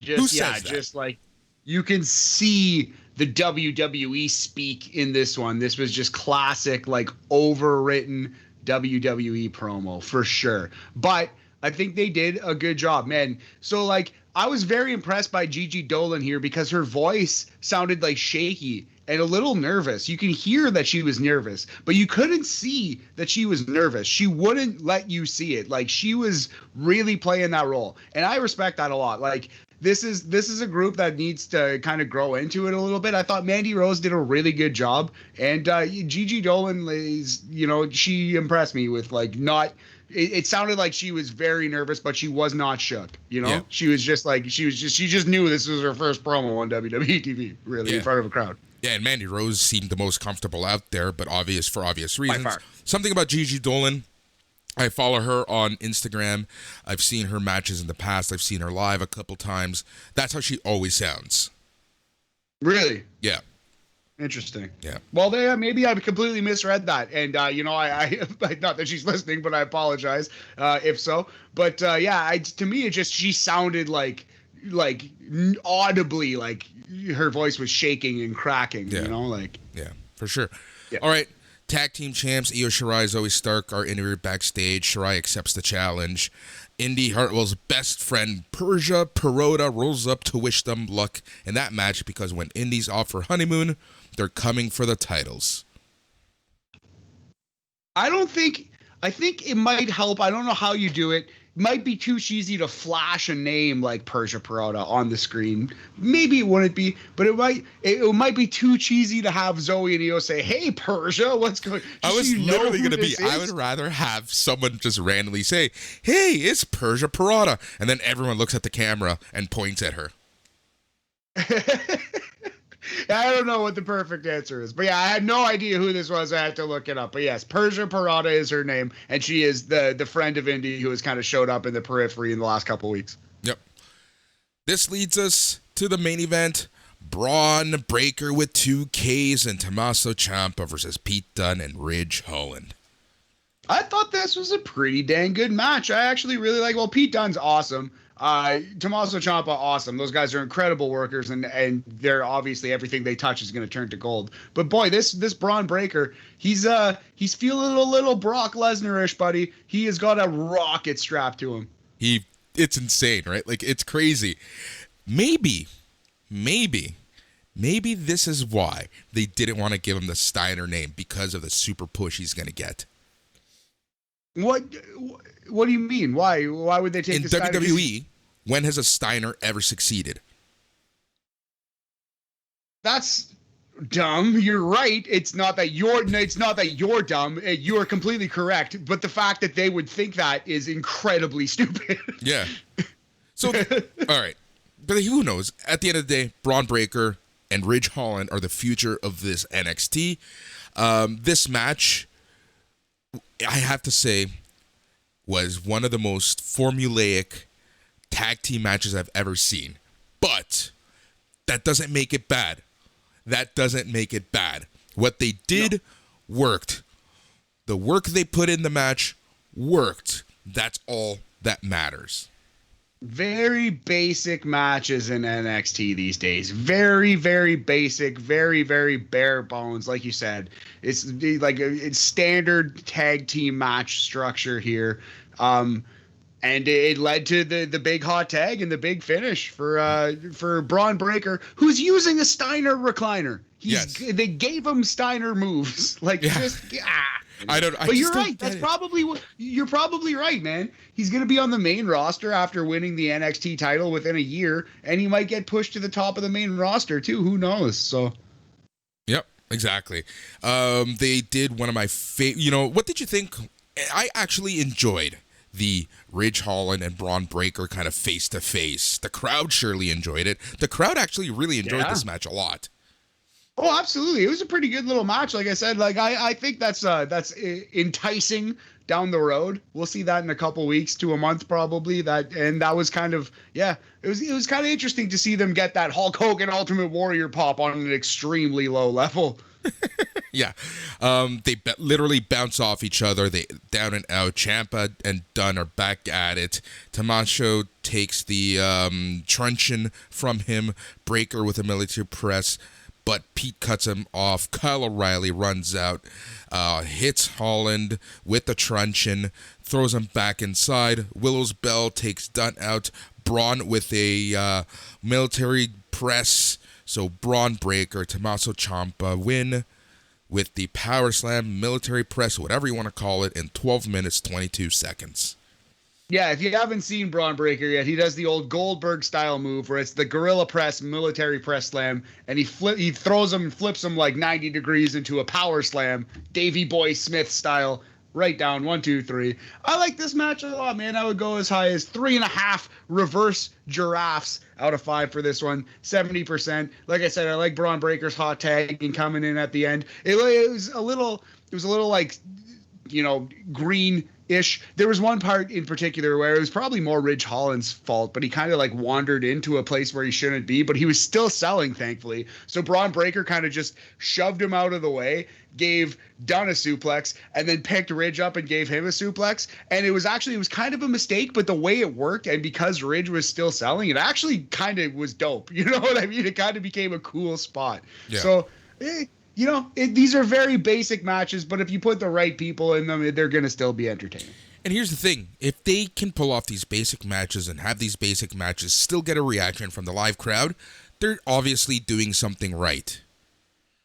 Who says that? Just like you can see the WWE speak in this one. This was just classic, like overwritten WWE promo for sure. But I think they did a good job, man. So like, I was very impressed by Gigi Dolan here because her voice sounded like shaky and a little nervous. You can hear that she was nervous, but you couldn't see that she was nervous. She wouldn't let you see it. Like, she was really playing that role. And I respect that a lot. Like, this is a group that needs to kind of grow into it a little bit. I thought Mandy Rose did a really good job. And Gigi Dolan is, you know, she impressed me with like not... It sounded like she was very nervous, but she was not shook. You know, yeah. She was just like she just knew this was her first promo on WWE TV, really, in front of a crowd. Yeah, and Mandy Rose seemed the most comfortable out there, but for obvious reasons. Something about Gigi Dolan. I follow her on Instagram. I've seen her matches in the past. I've seen her live a couple times. That's how she always sounds. Really? Yeah. Interesting. Yeah. Well, maybe I completely misread that, and you know, I not that she's listening, but I apologize if so. But to me, it just she sounded like audibly like her voice was shaking and cracking. Yeah. You know, like for sure. Yeah. All right. Tag team champs Io Shirai, Zoe Stark are interviewed backstage. Shirai accepts the challenge. Indy Hartwell's best friend Persia Perota rolls up to wish them luck in that match because when Indy's off for honeymoon, they're coming for the titles. I think it might help. I don't know how you do it. might be too cheesy to flash a name like Persia Pirotta on the screen. Maybe it wouldn't be, but it might be too cheesy to have Zoe and Io say, "Hey Persia, what's going?" I was literally going to be. I would rather have someone just randomly say, "Hey, it's Persia Pirotta," and then everyone looks at the camera and points at her. I don't know what the perfect answer is, but yeah, I had no idea who this was. I had to look it up. But yes, Persia Pirotta is her name, and she is the friend of Indy who has kind of showed up in the periphery in the last couple weeks. Yep. This leads us to the main event: Braun Breaker with 2 Ks and Tommaso Ciampa versus Pete Dunne and Ridge Holland. I thought this was a pretty dang good match. I actually really like. Well, Pete Dunne's awesome. Tommaso Ciampa, awesome. Those guys are incredible workers, and they're obviously everything they touch is going to turn to gold. But boy, this Braun Breaker, he's feeling a little Brock Lesnar-ish, buddy. He has got a rocket strapped to him. It's insane, right? Like, it's crazy. Maybe this is why they didn't want to give him the Steiner name, because of the super push he's going to get. What do you mean? Why would they take in the Steiner? WWE? When has a Steiner ever succeeded? That's dumb. You're right. It's not that you're dumb. You are completely correct. But the fact that they would think that is incredibly stupid. Yeah. So, all right. But who knows? At the end of the day, Braun Breaker and Ridge Holland are the future of this NXT. This match, I have to say, was one of the most formulaic tag team matches I've ever seen. But that doesn't make it bad. What they did worked. The work they put in the match worked. That's all that matters. Very basic matches in NXT these days. Very, very basic, very, very bare bones. Like you said, it's like it's standard tag team match structure here. And it led to the big hot tag and the big finish for Braun Breaker, who's using a Steiner recliner. They gave him Steiner moves. But you're right. You're probably right, man. He's going to be on the main roster after winning the NXT title within a year, and he might get pushed to the top of the main roster too. Who knows? So. Yep, exactly. They did one of my favorite. What did you think? I actually enjoyed the Ridge Holland and Braun Breaker kind of face-to-face. The crowd surely enjoyed it. The crowd actually really enjoyed this match a lot. Oh, absolutely. It was a pretty good little match. Like I said, I think that's enticing down the road. We'll see that in a couple weeks to a month probably. That was kind of, it was kind of interesting to see them get that Hulk Hogan Ultimate Warrior pop on an extremely low level. Yeah. They literally bounce off each other. They down and out. Ciampa and Dunne are back at it. Tommaso takes the truncheon from him. Breaker with a military press, but Pete cuts him off. Kyle O'Reilly runs out, hits Holland with the truncheon, throws him back inside. Willow's Bell takes Dunne out. Braun with a military press. So Braun Breaker, Tommaso Ciampa win with the power slam, military press, whatever you want to call it, in 12 minutes, 22 seconds. Yeah, if you haven't seen Braun Breaker yet, he does the old Goldberg-style move where it's the gorilla press, military press slam, and he throws him and flips him like 90 degrees into a power slam, Davey Boy Smith style, right down, 1, 2, 3. I like this match a lot, man. I would go as high as 3.5 reverse giraffes out of 5 for this one, 70%. Like I said, I like Braun Breaker's hot tag and coming in at the end. It was a little like, green-ish. There was one part in particular where it was probably more Ridge Holland's fault, but he kind of like wandered into a place where he shouldn't be, but he was still selling, thankfully. So Braun Breaker kind of just shoved him out of the way, gave Dunne a suplex, and then picked Ridge up and gave him a suplex. And it was kind of a mistake, but the way it worked, and because Ridge was still selling, it actually kind of was dope. You know what I mean? It kind of became a cool spot. Yeah. So, these are very basic matches, but if you put the right people in them, they're going to still be entertaining. And here's the thing. If they can pull off these basic matches and have these basic matches still get a reaction from the live crowd, they're obviously doing something right.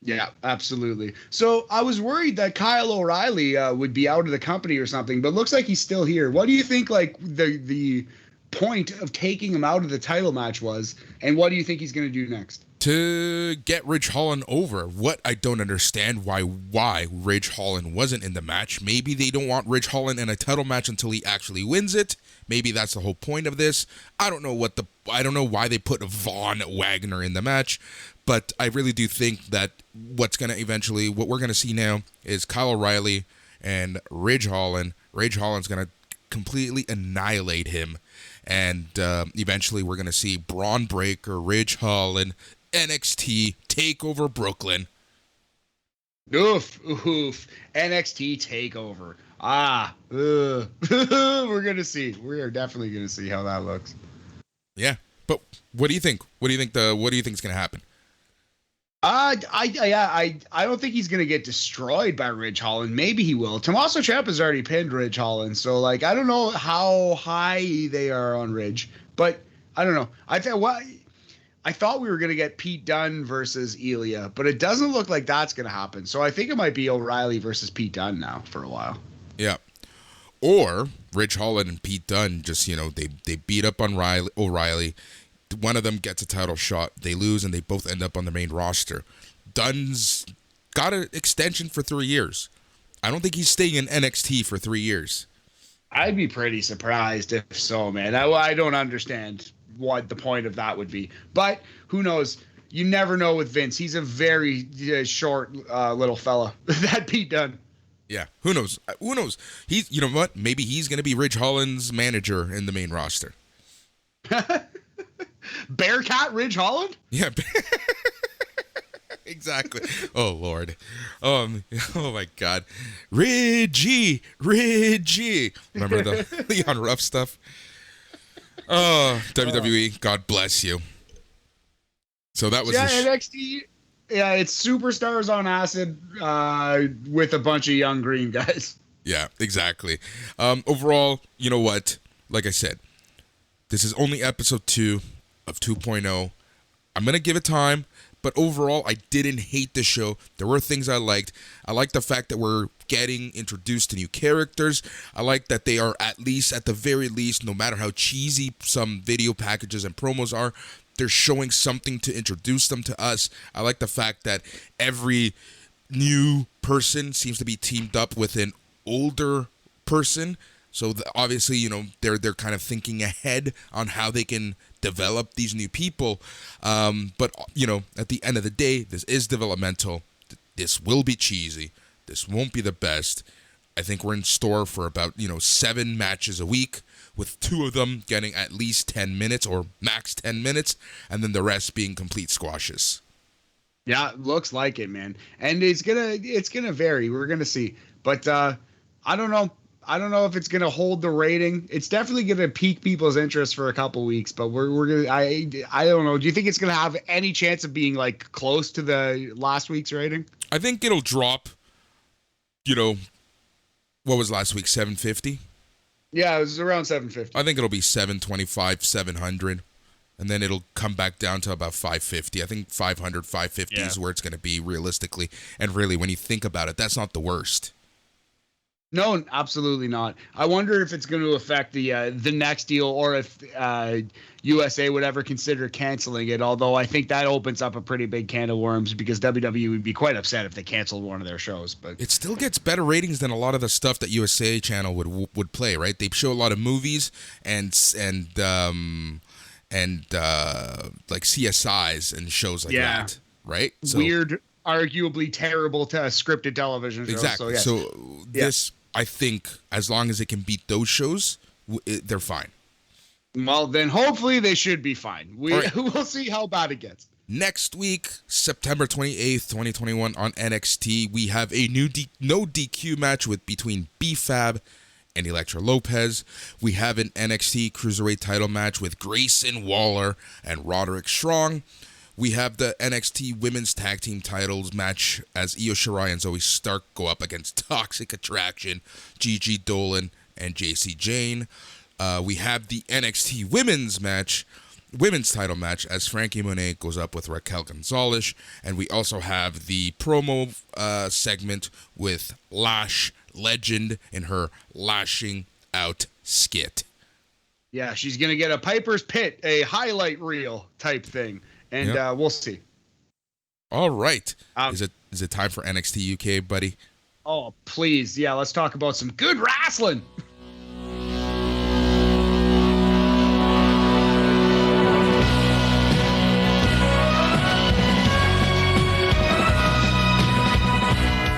Yeah, absolutely. So I was worried that Kyle O'Reilly would be out of the company or something, but looks like he's still here. What do you think, like the point of taking him out of the title match was, and what do you think he's going to do next? To get Ridge Holland over. What I don't understand why Ridge Holland wasn't in the match. Maybe they don't want Ridge Holland in a title match until he actually wins it. Maybe that's the whole point of this. I don't know why they put Von Wagner in the match, but I really do think that what we're gonna see now is Kyle O'Reilly and Ridge Holland. Ridge Holland's gonna completely annihilate him, and eventually we're gonna see Braun Breaker, Ridge Holland, NXT Takeover Brooklyn. Oof. NXT Takeover. We're gonna see. We are definitely gonna see how that looks. Yeah, but what do you think? What do you think is gonna happen? I don't think he's gonna get destroyed by Ridge Holland. Maybe he will. Tommaso Ciampa's already pinned Ridge Holland, so like I don't know how high they are on Ridge, but I don't know. I thought we were gonna get Pete Dunne versus Ilya, but it doesn't look like that's gonna happen. So I think it might be O'Reilly versus Pete Dunne now for a while. Yeah. Or Ridge Holland and Pete Dunne just, they beat up on O'Reilly. One of them gets a title shot. They lose, and they both end up on the main roster. Dunne's got an extension for 3 years. I don't think he's staying in NXT for 3 years. I'd be pretty surprised if so, man. I don't understand what the point of that would be. But who knows? You never know with Vince. He's a very short little fella. That Pete Dunne. Yeah, who knows? Who knows? You know what? Maybe he's going to be Ridge Holland's manager in the main roster. Bearcat Ridge Holland? Yeah. Exactly. Oh, Lord. Oh, my God. Ridgie. Remember the Leon Ruff stuff? Oh, WWE, God bless you. So that was NXT. Yeah, it's superstars on acid with a bunch of young green guys. Yeah, exactly. Overall, you know what? Like I said, this is only episode 2 of 2.0. I'm going to give it time, but overall, I didn't hate the show. There were things I liked. I like the fact that we're getting introduced to new characters. I like that they are at the very least, no matter how cheesy some video packages and promos are, they're showing something to introduce them to us. I like the fact that every new person seems to be teamed up with an older person. So obviously, they're kind of thinking ahead on how they can develop these new people. But at the end of the day, this is developmental. This will be cheesy. This won't be the best. I think we're in store for about 7 matches a week, with 2 of them getting at least 10 minutes or max 10 minutes, and then the rest being complete squashes. Yeah, looks like it, man. And it's gonna vary. We're gonna see. But I don't know. I don't know if it's gonna hold the rating. It's definitely gonna pique people's interest for a couple weeks, but we're gonna I don't know. Do you think it's gonna have any chance of being like close to the last week's rating? I think it'll drop, what was last week, 750? Yeah, it was around 750. I think it'll be 725, 700, and then it'll come back down to about 550. I think 500, 550 is where it's going to be realistically. And really, when you think about it, that's not the worst. No, absolutely not. I wonder if it's going to affect the next deal, or if USA would ever consider canceling it. Although I think that opens up a pretty big can of worms, because WWE would be quite upset if they canceled one of their shows. But it still gets better ratings than a lot of the stuff that USA Channel would play. Right? They show a lot of movies and like CSIs and shows like that. Right? So, weird, arguably terrible scripted television shows. Exactly. So this. I think as long as it can beat those shows, they're fine. Well, then hopefully they should be fine. We'll see how bad it gets. Next week, September 28th, 2021 on NXT, we have a new no DQ match between B-Fab and Elektra Lopez. We have an NXT Cruiserweight title match with Grayson Waller and Roderick Strong. We have the NXT Women's Tag Team titles match as Io Shirai and Zoe Stark go up against Toxic Attraction, Gigi Dolan, and JC Jane. We have the NXT Women's match women's title match as Frankie Monet goes up with Raquel Gonzalez. And we also have the promo segment with Lash Legend in her lashing out skit. Yeah, she's going to get a Piper's Pit, a highlight reel type thing. And we'll see. All right. Is it time for NXT UK, buddy? Oh, please. Yeah, let's talk about some good wrestling.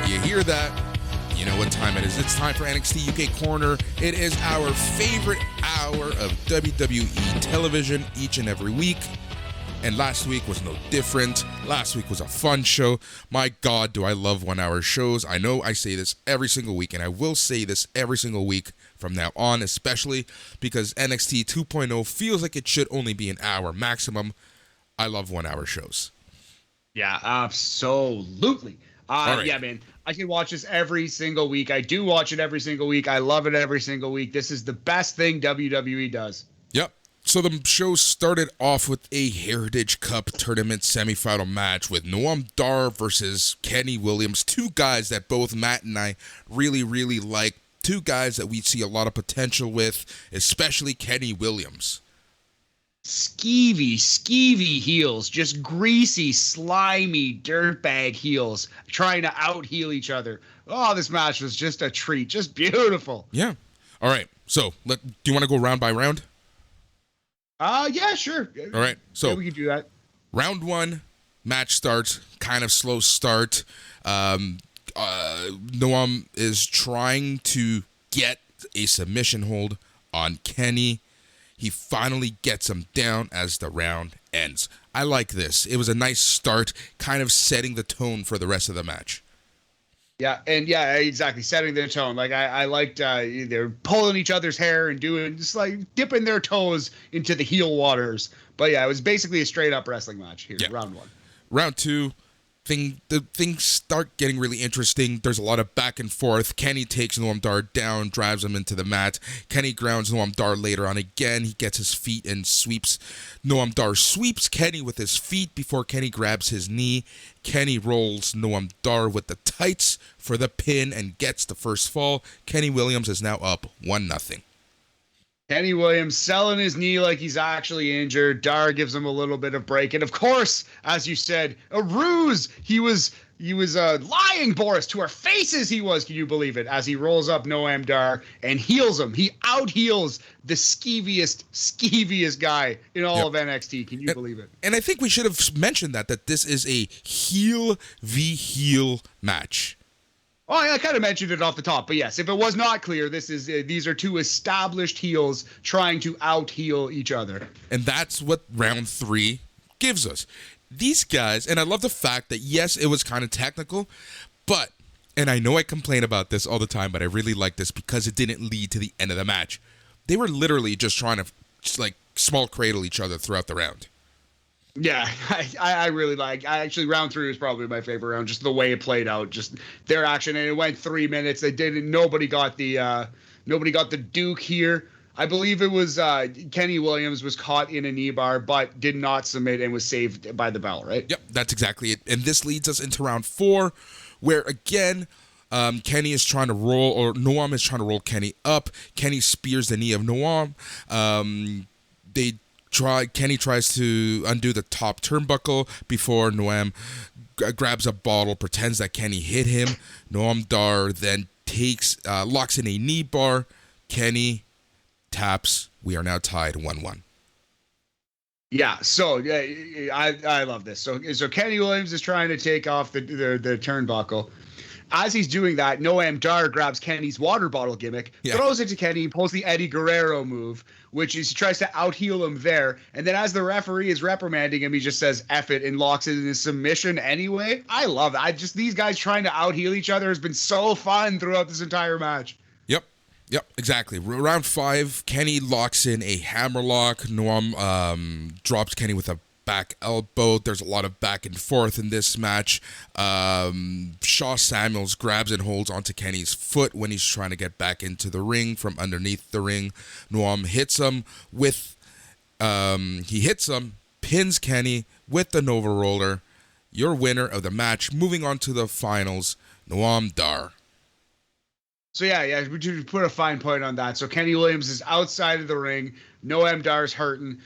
You hear that? You know what time it is. It's time for NXT UK Corner. It is our favorite hour of WWE television each and every week. And last week was no different. Last week was a fun show. My God, do I love 1 hour shows. I know I say this every single week, and I will say this every single week from now on, especially because NXT 2.0 feels like it should only be an hour maximum. I love 1 hour shows. Yeah, absolutely. Right. Yeah, man. I can watch this every single week. I do watch it every single week. I love it every single week. This is the best thing WWE does. Yep. So the show started off with a Heritage Cup tournament semifinal match with Noam Dar versus Kenny Williams. Two guys that both Matt and I really, really like. Two guys that we see a lot of potential with, especially Kenny Williams. Skeevy heels, just greasy, slimy, dirtbag heels trying to out-heel each other. Oh, this match was just a treat, just beautiful. Yeah. All right. So, do you want to go round by round? Yeah, sure. All right. So, yeah, we can do that. Round one, match starts, kind of slow start. Noam is trying to get a submission hold on Kenny. He finally gets him down as the round ends. I like this. It was a nice start, kind of setting the tone for the rest of the match. Yeah, and yeah, exactly. Setting the tone. Like I liked they're pulling each other's hair and doing just like dipping their toes into the heel waters. But yeah, it was basically a straight up wrestling match here, round one. Round two, things start getting really interesting. There's a lot of back and forth. Kenny takes Noam Dar down, drives him into the mat. Kenny grounds Noam Dar later on again. He gets his feet and sweeps. Noam Dar sweeps Kenny with his feet before Kenny grabs his knee. Kenny rolls Noam Dar with the tights for the pin and gets the first fall. Kenny Williams is now up 1-0. Kenny Williams selling his knee like he's actually injured. Dar gives him a little bit of break. And of course, as you said, a ruse. He was lying, Boris, to our faces he was. Can you believe it? As he rolls up Noam Dar and heals him. He out-heals the skeeviest guy in all of NXT. Can you believe it? And I think we should have mentioned that this is a heel v heel match. Oh, I kind of mentioned it off the top, but yes, if it was not clear, these are two established heels trying to out-heel each other. And that's what round three gives us. These guys, and I love the fact that, yes, it was kind of technical, but, and I know I complain about this all the time, but I really like this because it didn't lead to the end of the match. They were literally just trying to, small cradle each other throughout the round. Yeah, I really actually round three was probably my favorite round, just the way it played out, just their action, and it went 3 minutes. Nobody got the Duke here. I believe it was Kenny Williams was caught in a knee bar, but did not submit and was saved by the bell, right? Yep, that's exactly it. And this leads us into round four, where again, Kenny is trying to roll, or Noam is trying to roll Kenny up. Kenny spears the knee of Noam. Kenny tries to undo the top turnbuckle before Noam grabs a bottle, pretends that Kenny hit him. Noam Dar then locks in a knee bar. Kenny taps. We are now tied 1-1. Yeah, so I love this. So Kenny Williams is trying to take off the turnbuckle. As he's doing that, Noam Dar grabs Kenny's water bottle gimmick, throws it to Kenny, pulls the Eddie Guerrero move, which is he tries to out-heel him there. And then as the referee is reprimanding him, he just says, F it, and locks it in his submission anyway. I love that. These guys trying to out-heel each other has been so fun throughout this entire match. Yep, exactly. Round 5, Kenny locks in a hammerlock. Noam drops Kenny with a back elbow. There's a lot of back and forth in this match. Shaw Samuels grabs and holds onto Kenny's foot when he's trying to get back into the ring from underneath the ring. Noam hits him with He hits him, pins Kenny with the Nova Roller. Your winner of the match. Moving on to the finals, Noam Dar. So yeah, we should put a fine point on that. So Kenny Williams is outside of the ring. Noam Dar's hurting.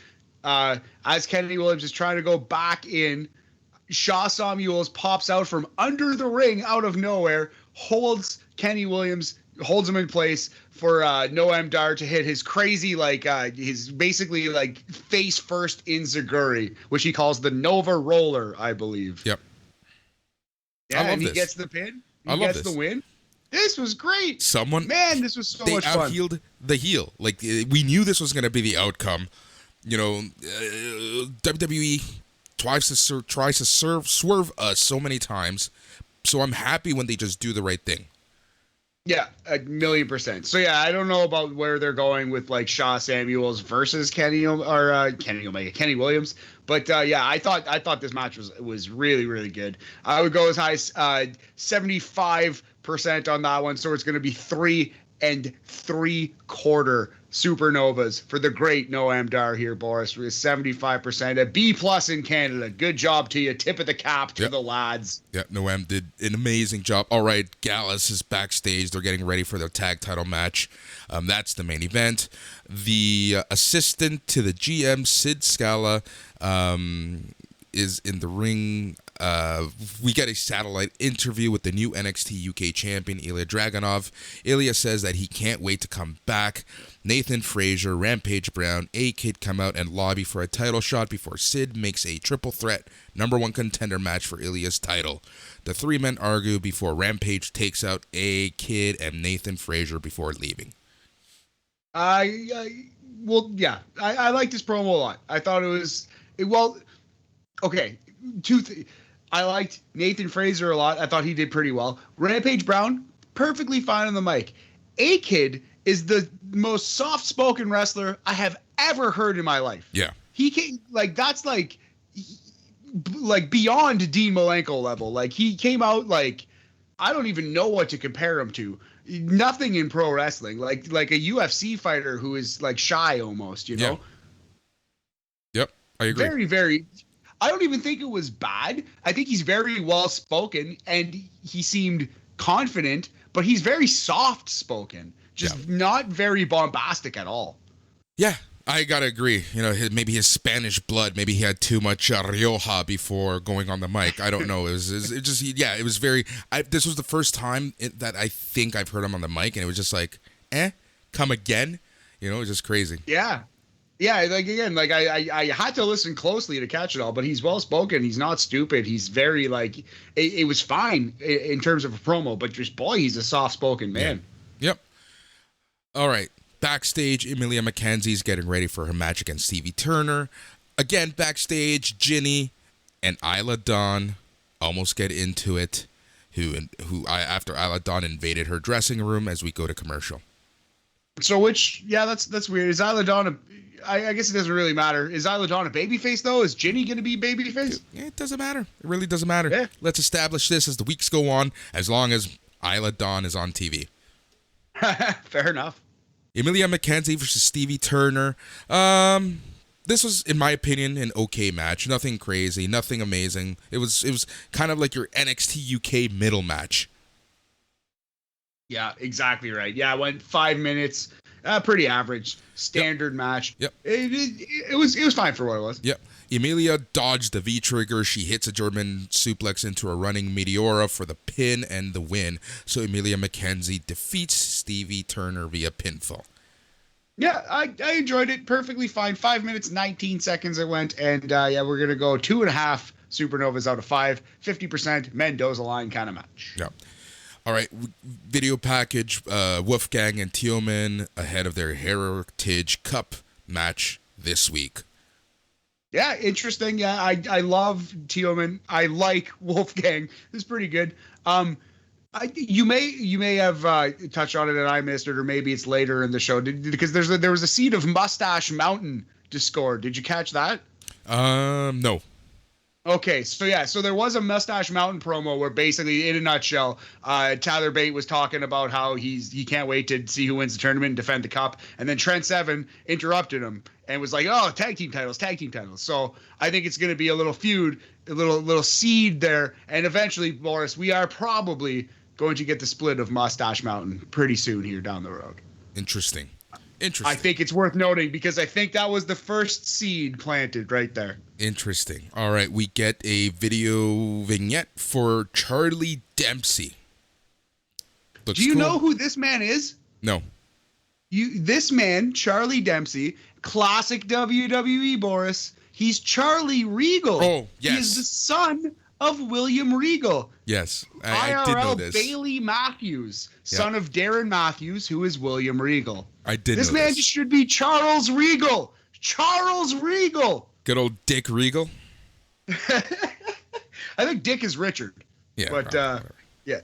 As Kenny Williams is trying to go back in, Shaw Samuels pops out from under the ring out of nowhere, holds Kenny Williams, holds him in place for Noam Dar to hit his crazy, his basically like face first enziguri, which he calls the Nova Roller, I believe. Yep. Yeah, and he gets the pin. He gets the win. This was great. This was so much fun. They out-heeled the heel. Like, we knew this was going to be the outcome. You know, WWE tries to swerve us so many times. So I'm happy when they just do the right thing. Yeah, 1,000,000%. So yeah, I don't know about where they're going with like Shaw Samuels versus Kenny Williams, but yeah, I thought this match was really, really good. I would go as high as 75% on that one, so it's going to be 3 3/4 supernovas for the great Noam Dar here, Boris. With 75%, a B+ in Canada. Good job to you. Tip of the cap to the lads. Yeah, Noam did an amazing job. All right, Gallus is backstage. They're getting ready for their tag title match. That's the main event. The assistant to the GM, Sid Scala, is in the ring. We get a satellite interview with the new NXT UK champion, Ilya Dragunov. Ilya says that he can't wait to come back. Nathan Frazier, Rampage Brown, A-Kid come out and lobby for a title shot before Sid makes a triple threat #1 contender match for Ilya's title. The three men argue before Rampage takes out A-Kid and Nathan Frazier before leaving. I like this promo a lot. I thought okay, I liked Nathan Frazier a lot. I thought he did pretty well. Rampage Brown, perfectly fine on the mic. A-Kid is the most soft-spoken wrestler I have ever heard in my life. Yeah. He came, that's beyond Dean Malenko level. Like, he came out I don't even know what to compare him to. Nothing in pro wrestling. Like a UFC fighter who is shy almost, you know? Yep, I agree. Very, very... I don't even think it was bad. I think he's very well spoken and he seemed confident, but he's very soft spoken, just not very bombastic at all. Yeah, I gotta agree. You know, maybe his Spanish blood, maybe he had too much Rioja before going on the mic. I don't know. It was very. This was the first time that I think I've heard him on the mic, and it was just like, come again. You know, it was just crazy. Yeah. Yeah, I had to listen closely to catch it all, but he's well spoken. He's not stupid. He's very it was fine in terms of a promo, but just he's a soft spoken man. Yeah. Yep. All right. Backstage, Emilia McKenzie's getting ready for her match against Stevie Turner. Again, backstage, Ginny and Isla Dawn almost get into it. After Isla Dawn invaded her dressing room as we go to commercial. So that's weird. Is Isla Dawn I guess it doesn't really matter. Is Isla Dawn a babyface, though? Is Ginny going to be babyface? It doesn't matter. It really doesn't matter. Yeah. Let's establish this as the weeks go on, as long as Isla Dawn is on TV. Fair enough. Emilia McKenzie versus Stevie Turner. This was, in my opinion, an okay match. Nothing crazy, nothing amazing. It was kind of like your NXT UK middle match. Yeah, exactly right. Yeah, it went 5 minutes. Pretty average, standard match. Yep. It was fine for what it was. Yep. Emilia dodged the V-trigger. She hits a German suplex into a running Meteora for the pin and the win. So Emilia McKenzie defeats Stevie Turner via pinfall. Yeah, I enjoyed it. Perfectly fine. 5 minutes, 19 seconds it went. And we're going to go 2.5 supernovas out of 5. 50% Mendoza line kind of match. Yeah. All right, video package, Wolfgang and Teoman ahead of their Heritage Cup match this week. Yeah, interesting. Yeah, I love Teoman. I like Wolfgang. This is pretty good. You may have touched on it and I missed it, or maybe it's later in the show. Because there was a scene of Mustache Mountain Discord. Did you catch that? No. Okay, so there was a Mustache Mountain promo where basically, in a nutshell, Tyler Bate was talking about how he can't wait to see who wins the tournament and defend the cup, and then Trent Seven interrupted him and was like, oh, tag team titles. So I think it's going to be a little feud, a little seed there. And eventually, Boris, we are probably going to get the split of Mustache Mountain pretty soon here down the road. Interesting. I think it's worth noting because I think that was the first seed planted right there. Interesting. All right, we get a video vignette for Charlie Dempsey. Looks Do you cool. know who this man is? No. This man, Charlie Dempsey, classic WWE, Boris. He's Charlie Regal. Oh, yes. He is the son of William Regal. Yes, I did know this. Bailey Matthews, son of Darren Matthews, who is William Regal. I did know this. This man should be Charles Regal. Charles Regal. Good old Dick Regal. I think Dick is Richard. Yeah. But, yeah.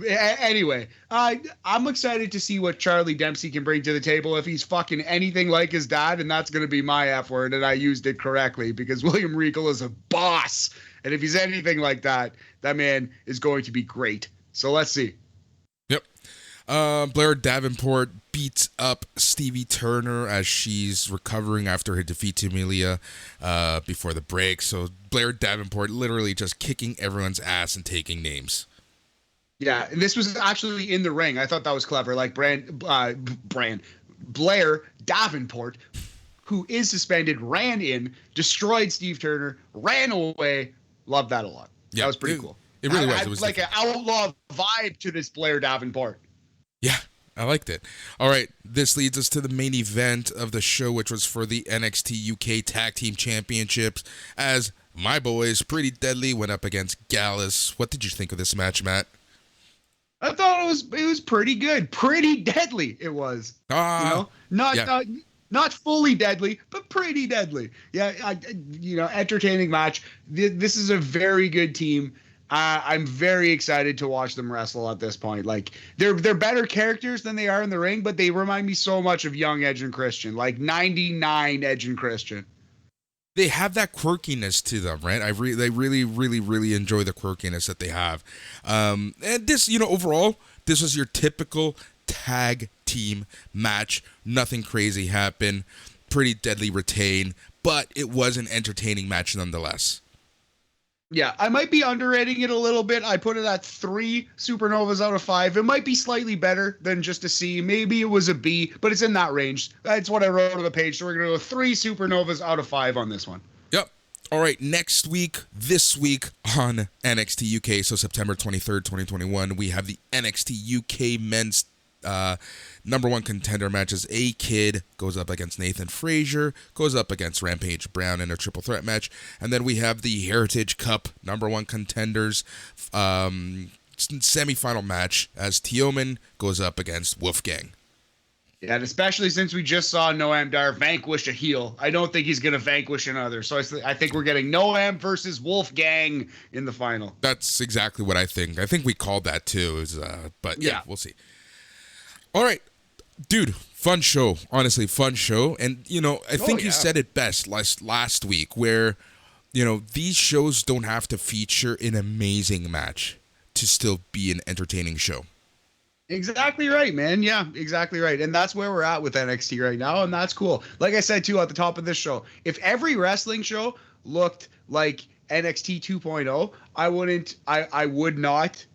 Anyway, I'm excited to see what Charlie Dempsey can bring to the table if he's fucking anything like his dad, and that's going to be my F word, and I used it correctly because William Regal is a boss, and if he's anything like that, that man is going to be great. So let's see. Yep. Blair Davenport beats up Stevie Turner as she's recovering after her defeat to Amelia before the break. So Blair Davenport literally just kicking everyone's ass and taking names. Yeah, and this was actually in the ring. I thought that was clever. Like Blair Davenport, who is suspended, ran in, destroyed Steve Turner, ran away. Loved that a lot. Yeah, that was pretty cool. It really was. It was like an outlaw vibe to this Blair Davenport. Yeah, I liked it. All right, this leads us to the main event of the show, which was for the NXT UK Tag Team Championships, as my boys, Pretty Deadly, went up against Gallus. What did you think of this match, Matt? I thought it was pretty good, pretty deadly. It was, not fully deadly, but pretty deadly. Yeah, entertaining match. This is a very good team. I'm very excited to watch them wrestle at this point. Like they're better characters than they are in the ring, but they remind me so much of young Edge and Christian, like 99 Edge and Christian. They have that quirkiness to them, right? They really enjoy the quirkiness that they have. And this, overall, this was your typical tag team match. Nothing crazy happened. Pretty Deadly retain, but it was an entertaining match nonetheless. Yeah, I might be underrating it a little bit. I put it at 3 supernovas out of 5. It might be slightly better than just a C. Maybe it was a B, but it's in that range. That's what I wrote on the page. So we're going to go 3 supernovas out of 5 on this one. Yep. All right, this week on NXT UK, so September 23rd, 2021, we have the NXT UK men's number 1 contender matches. A-Kid goes up against Nathan Frazier, goes up against Rampage Brown in a triple threat match. And then we have the Heritage Cup number 1 contenders semifinal match as Teoman goes up against Wolfgang. Yeah, and especially since we just saw Noam Dar vanquish a heel. I don't think he's going to vanquish another. So I think we're getting Noam versus Wolfgang in the final. That's exactly what I think. I think we called that too. But yeah, we'll see. All right, dude, fun show. Honestly, fun show. And, I think you said it best last week where, these shows don't have to feature an amazing match to still be an entertaining show. Exactly right, man. Yeah, exactly right. And that's where we're at with NXT right now. And that's cool. Like I said, too, at the top of this show, if every wrestling show looked like NXT 2.0, I would not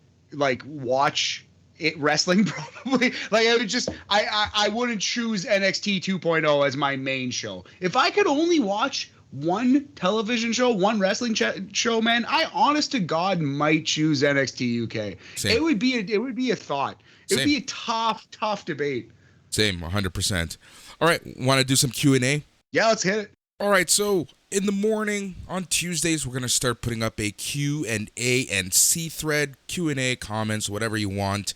watch it wrestling probably. I wouldn't choose NXT 2.0 as my main show. If I could only watch one television show, one wrestling show, man, I honest to God might choose NXT UK. Same. It would be a thought. It would be a tough debate. Same, 100%. All right, want to do some Q&A? Yeah, let's hit it. All right, so in the morning on Tuesdays, we're going to start putting up a Q&A and C thread, Q&A, comments, whatever you want.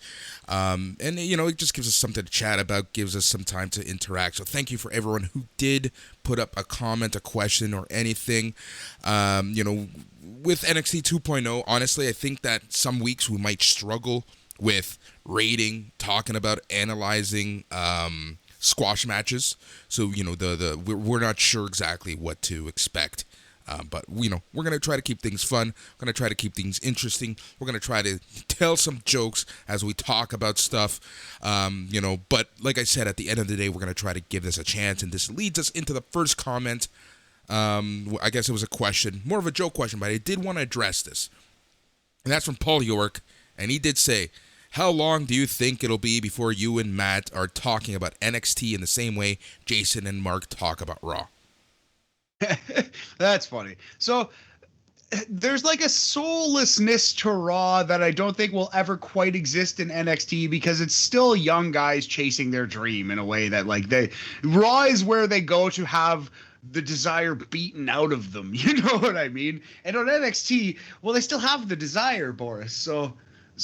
And, it just gives us something to chat about, gives us some time to interact. So thank you for everyone who did put up a comment, a question, or anything. With NXT 2.0, honestly, I think that some weeks we might struggle with rating, talking about, analyzing squash matches. So, we're not sure exactly what to expect But we're going to try to keep things fun. We're going to try to keep things interesting. We're going to try to tell some jokes as we talk about stuff. But like I said, at the end of the day, we're going to try to give this a chance. And this leads us into the first comment. I guess it was a question, more of a joke question, but I did want to address this. And that's from Paul York. And he did say, how long do you think it'll be before you and Matt are talking about NXT in the same way Jason and Mark talk about Raw? That's funny. So there's like a soullessness to Raw that I don't think will ever quite exist in NXT because it's still young guys chasing their dream in a way that Raw is where they go to have the desire beaten out of them. You know what I mean? And on NXT, well, they still have the desire, Boris. So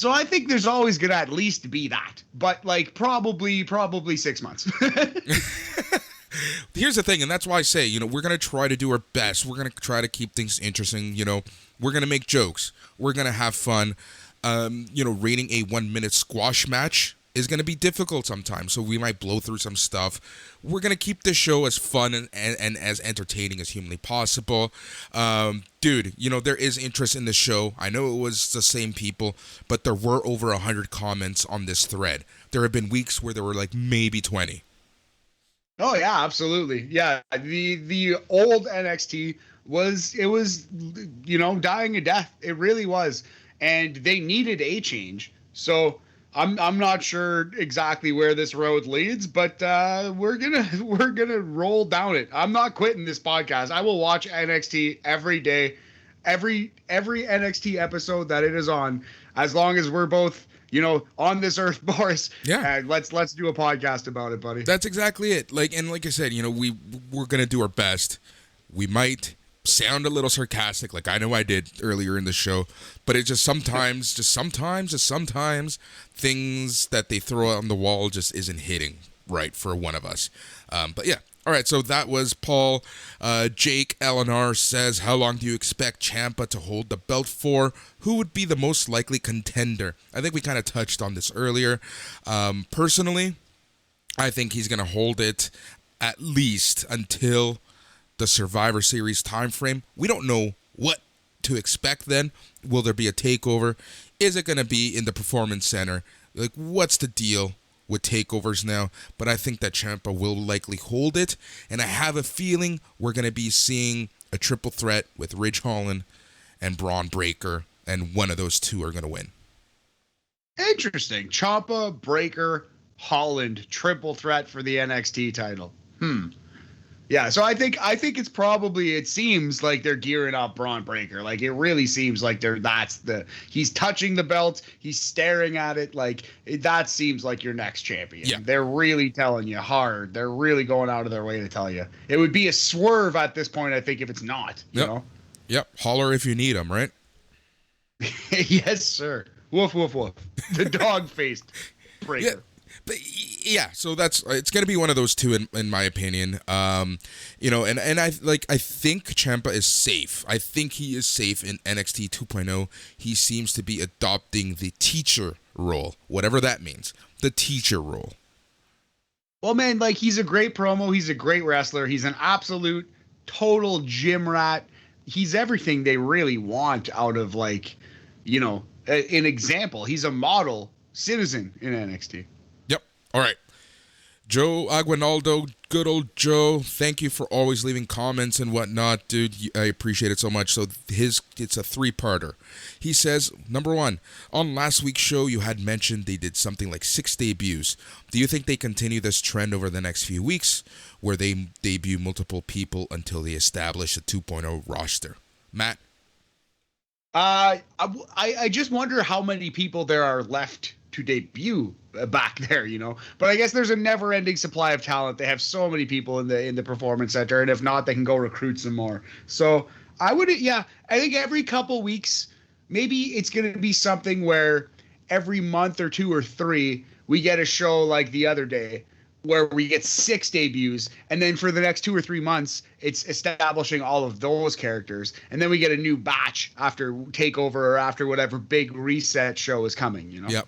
I think there's always going to at least be that, but probably 6 months. Here's the thing, and that's why I say, we're going to try to do our best. We're going to try to keep things interesting. We're going to make jokes. We're going to have fun. Rating a 1 minute squash match is going to be difficult sometimes, so we might blow through some stuff. We're going to keep this show as fun and as entertaining as humanly possible. Dude, there is interest in the show. I know it was the same people, but there were over 100 comments on this thread. There have been weeks where there were maybe 20. Oh yeah, absolutely. Yeah, the old NXT was dying a death. It really was, and they needed a change. So I'm not sure exactly where this road leads, but we're gonna roll down it. I'm not quitting this podcast. I will watch NXT every day, every NXT episode that it is on, as long as we're both on this earth, Boris. Yeah. Let's do a podcast about it, buddy. That's exactly it. Like I said, we're gonna do our best. We might sound a little sarcastic, like I know I did earlier in the show, but it just sometimes, things that they throw out on the wall just isn't hitting right for one of us. But yeah. All right, so that was Paul. Jake Eleanor says, how long do you expect Ciampa to hold the belt for? Who would be the most likely contender? I think we kind of touched on this earlier. Personally, I think he's going to hold it at least until the Survivor Series time frame. We don't know what to expect then. Will there be a takeover? Is it going to be in the Performance Center? What's the deal with takeovers now? But I think that Ciampa will likely hold it, and I have a feeling we're going to be seeing a triple threat with Ridge Holland and Braun Breaker, and one of those two are going to win. Interesting. Ciampa, Breaker, Holland, triple threat for the NXT title. Yeah, so I think it's probably, it seems like they're gearing up Braun Breaker. It really seems like he's touching the belt, he's staring at it, that seems like your next champion. Yeah. They're really telling you hard. They're really going out of their way to tell you. It would be a swerve at this point, I think, if it's not, you know? Yep, holler if you need them, right? Yes, sir. Woof, woof, woof. The dog-faced Breaker. Yeah. But yeah, so it's gonna be one of those two in my opinion. And I think Ciampa is safe. I think he is safe in NXT 2.0. He seems to be adopting the teacher role, whatever that means. The teacher role. Well, man, he's a great promo. He's a great wrestler. He's an absolute total gym rat. He's everything they really want out of an example. He's a model citizen in NXT. All right. Joe Aguinaldo, good old Joe. Thank you for always leaving comments and whatnot, dude. I appreciate it so much. So it's a three-parter. He says, number one, on last week's show, you had mentioned they did something like 6 debuts. Do you think they continue this trend over the next few weeks, where they debut multiple people until they establish a 2.0 roster? Matt? I just wonder how many people there are left to debut back there, but I guess there's a never-ending supply of talent. They have so many people in the Performance Center, and if not, they can go recruit some more. So I think every couple weeks, maybe it's going to be something where every month or 2 or 3 we get a show like the other day where we get 6 debuts, and then for the next 2 or 3 months it's establishing all of those characters, and then we get a new batch after TakeOver or after whatever big reset show is coming. Yep.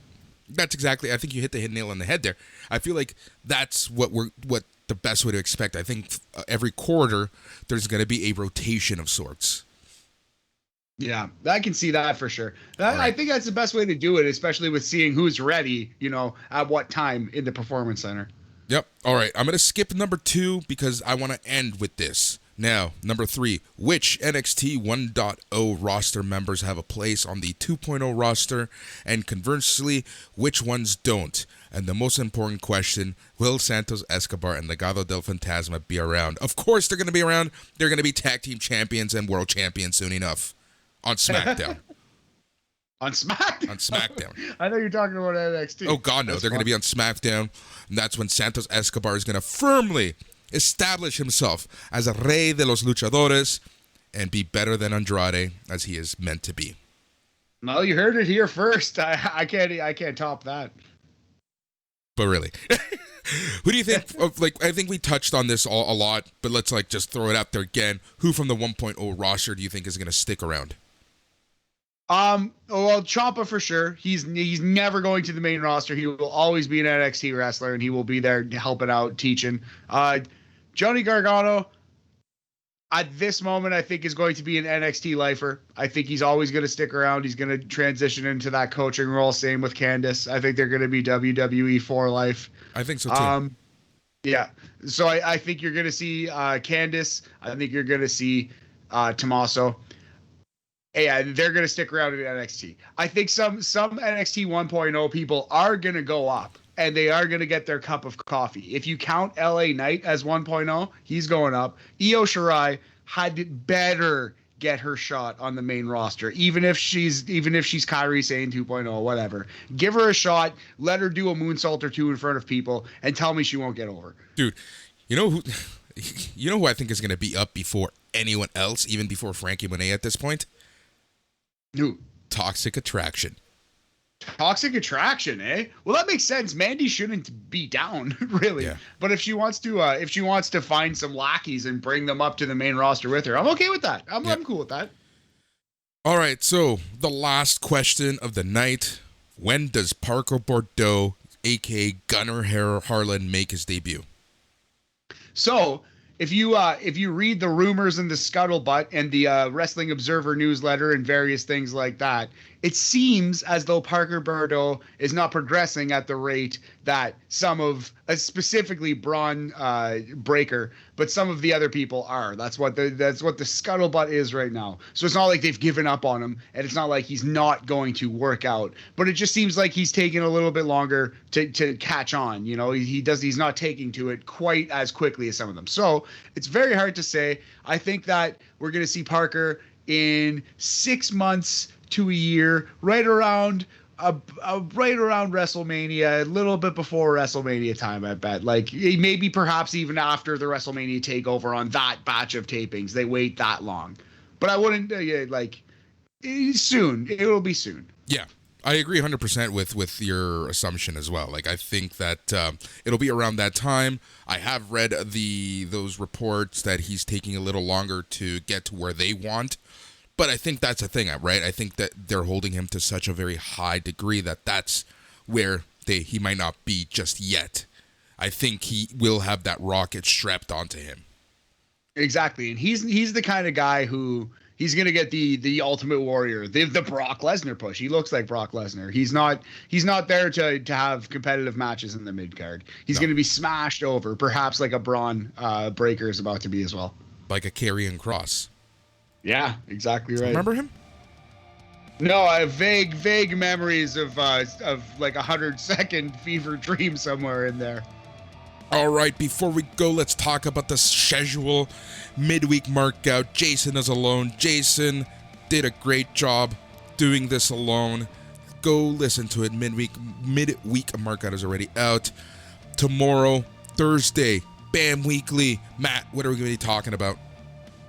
That's exactly. I think you hit the nail on the head there. I feel like that's what the the best way to expect. I think every quarter there's going to be a rotation of sorts. Yeah, I can see that for sure. Right. I think that's the best way to do it, especially with seeing who's ready, at what time in the Performance Center. Yep. All right. I'm going to skip number 2 because I want to end with this. Now, number 3, which NXT 1.0 roster members have a place on the 2.0 roster, and conversely, which ones don't? And the most important question, will Santos Escobar and Legado del Fantasma be around? Of course they're going to be around. They're going to be tag team champions and world champions soon enough on SmackDown. On SmackDown? On SmackDown. I know you're talking about NXT. Oh, God, no. They're going to be on SmackDown. And that's when Santos Escobar is going to firmly establish himself as a Rey de los Luchadores and be better than Andrade as he is meant to be. Well, you heard it here first. I can't top that. But really, who do you think? I think we touched on this a lot, but let's just throw it out there again. Who from the 1.0 roster do you think is going to stick around? Well, Ciampa for sure. He's never going to the main roster. He will always be an NXT wrestler, and he will be there helping out, teaching. Johnny Gargano, at this moment, I think is going to be an NXT lifer. I think he's always going to stick around. He's going to transition into that coaching role. Same with Candice. I think they're going to be WWE for life. I think so too. Yeah. So I think you're going to see Candice. I think you're going to see Tommaso. Yeah, they're going to stick around in NXT. I think some NXT 1.0 people are going to go up, and they are going to get their cup of coffee. If you count LA Knight as 1.0, he's going up. Io Shirai had better get her shot on the main roster, even if she's Kairi Sane 2.0, whatever. Give her a shot, let her do a moonsault or two in front of people, and tell me she won't get over. Dude, you know who I think is going to be up before anyone else, even before Frankie Monet at this point? Who? Toxic Attraction. Toxic Attraction, eh? Well, that makes sense. Mandy shouldn't be down, really. Yeah. But if she wants to find some lackeys and bring them up to the main roster with her, I'm okay with that. I'm cool with that. All right, so the last question of the night. When does Parker Bordeaux, a.k.a. Gunnar Harlan, make his debut? So, if you read the rumors and the scuttlebutt and the Wrestling Observer newsletter and various things like that, it seems as though Parker Bordeaux is not progressing at the rate that some of, specifically Braun Breakker, but some of the other people are. That's what the scuttlebutt is right now. So it's not like they've given up on him, and it's not like he's not going to work out. But it just seems like he's taking a little bit longer to catch on. He's not taking to it quite as quickly as some of them. So it's very hard to say. I think that we're going to see Parker in 6 months to a year, right around WrestleMania, a little bit before WrestleMania time, I bet. Maybe perhaps even after the WrestleMania takeover on that batch of tapings. They wait that long. But I wouldn't, soon. It will be soon. Yeah, I agree 100% with your assumption as well. I think that it'll be around that time. I have read those reports that he's taking a little longer to get to where they want. But I think that's the thing, right? I think that they're holding him to such a very high degree that's where he might not be just yet. I think he will have that rocket strapped onto him. Exactly, and he's the kind of guy who he's gonna get the Ultimate Warrior, the Brock Lesnar push. He looks like Brock Lesnar. He's not there to have competitive matches in the mid card. He's gonna be smashed over, perhaps like a Braun Breakker is about to be as well, like a Karrion Kross. Yeah, exactly right. Remember him? No, I have vague memories of like 100-second fever dream somewhere in there. All right, before we go, let's talk about the schedule. Midweek markout. Jason is alone. Jason did a great job doing this alone. Go listen to it. Midweek markout is already out. Tomorrow, Thursday, Bam Weekly. Matt, what are we going to be talking about?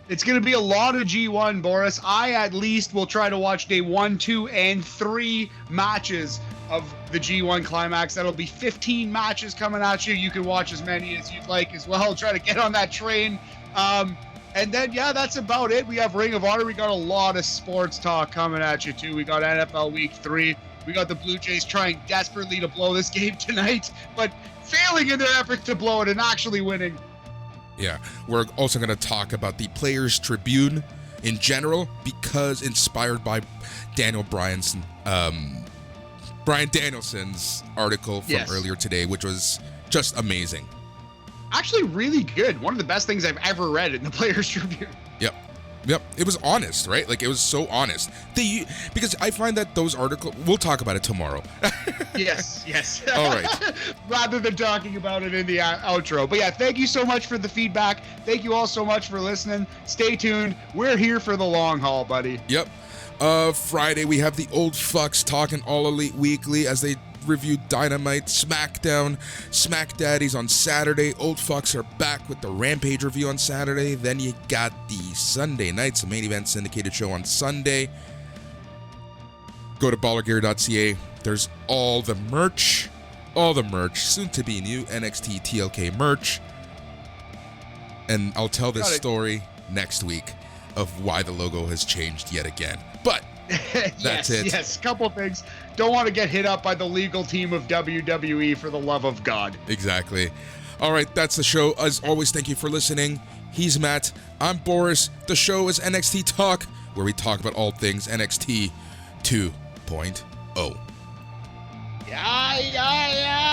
It's going to be a lot of G1, Boris. I at least will try to watch day 1, 2, and 3 matches of the G1 Climax. That'll be 15 matches coming at you. You can watch as many as you'd like as well. Try to get on that train. And then, that's about it. We have Ring of Honor. We got a lot of sports talk coming at you, too. We got NFL Week 3. We got the Blue Jays trying desperately to blow this game tonight, but failing in their effort to blow it and actually winning. Yeah, we're also going to talk about the Players Tribune in general, because inspired by Brian Danielson's article from earlier today, which was just amazing. Actually, really good. One of the best things I've ever read in the Players Tribune. Yep. It was honest, right? Like, it was so honest. Because I find that those articles, we'll talk about it tomorrow. Yes. All right. Rather than talking about it in the outro. But yeah, thank you so much for the feedback. Thank you all so much for listening. Stay tuned. We're here for the long haul, buddy. Yep. Friday, we have the old fucks talking All Elite Weekly as they review Dynamite, SmackDown, Smack Daddies on Saturday. Old fucks are back with the Rampage review on Saturday. Then you got the Sunday nights, the main event syndicated show on Sunday. Go to ballergear.ca. There's all the merch, soon to be new NXT TLK merch. And I'll tell this story next week of why the logo has changed yet again. But that's it. Yes, couple things. Don't want to get hit up by the legal team of WWE, for the love of God. Exactly. All right, that's the show. As always, thank you for listening. He's Matt. I'm Boris. The show is NXT Talk, where we talk about all things NXT 2.0. Yeah.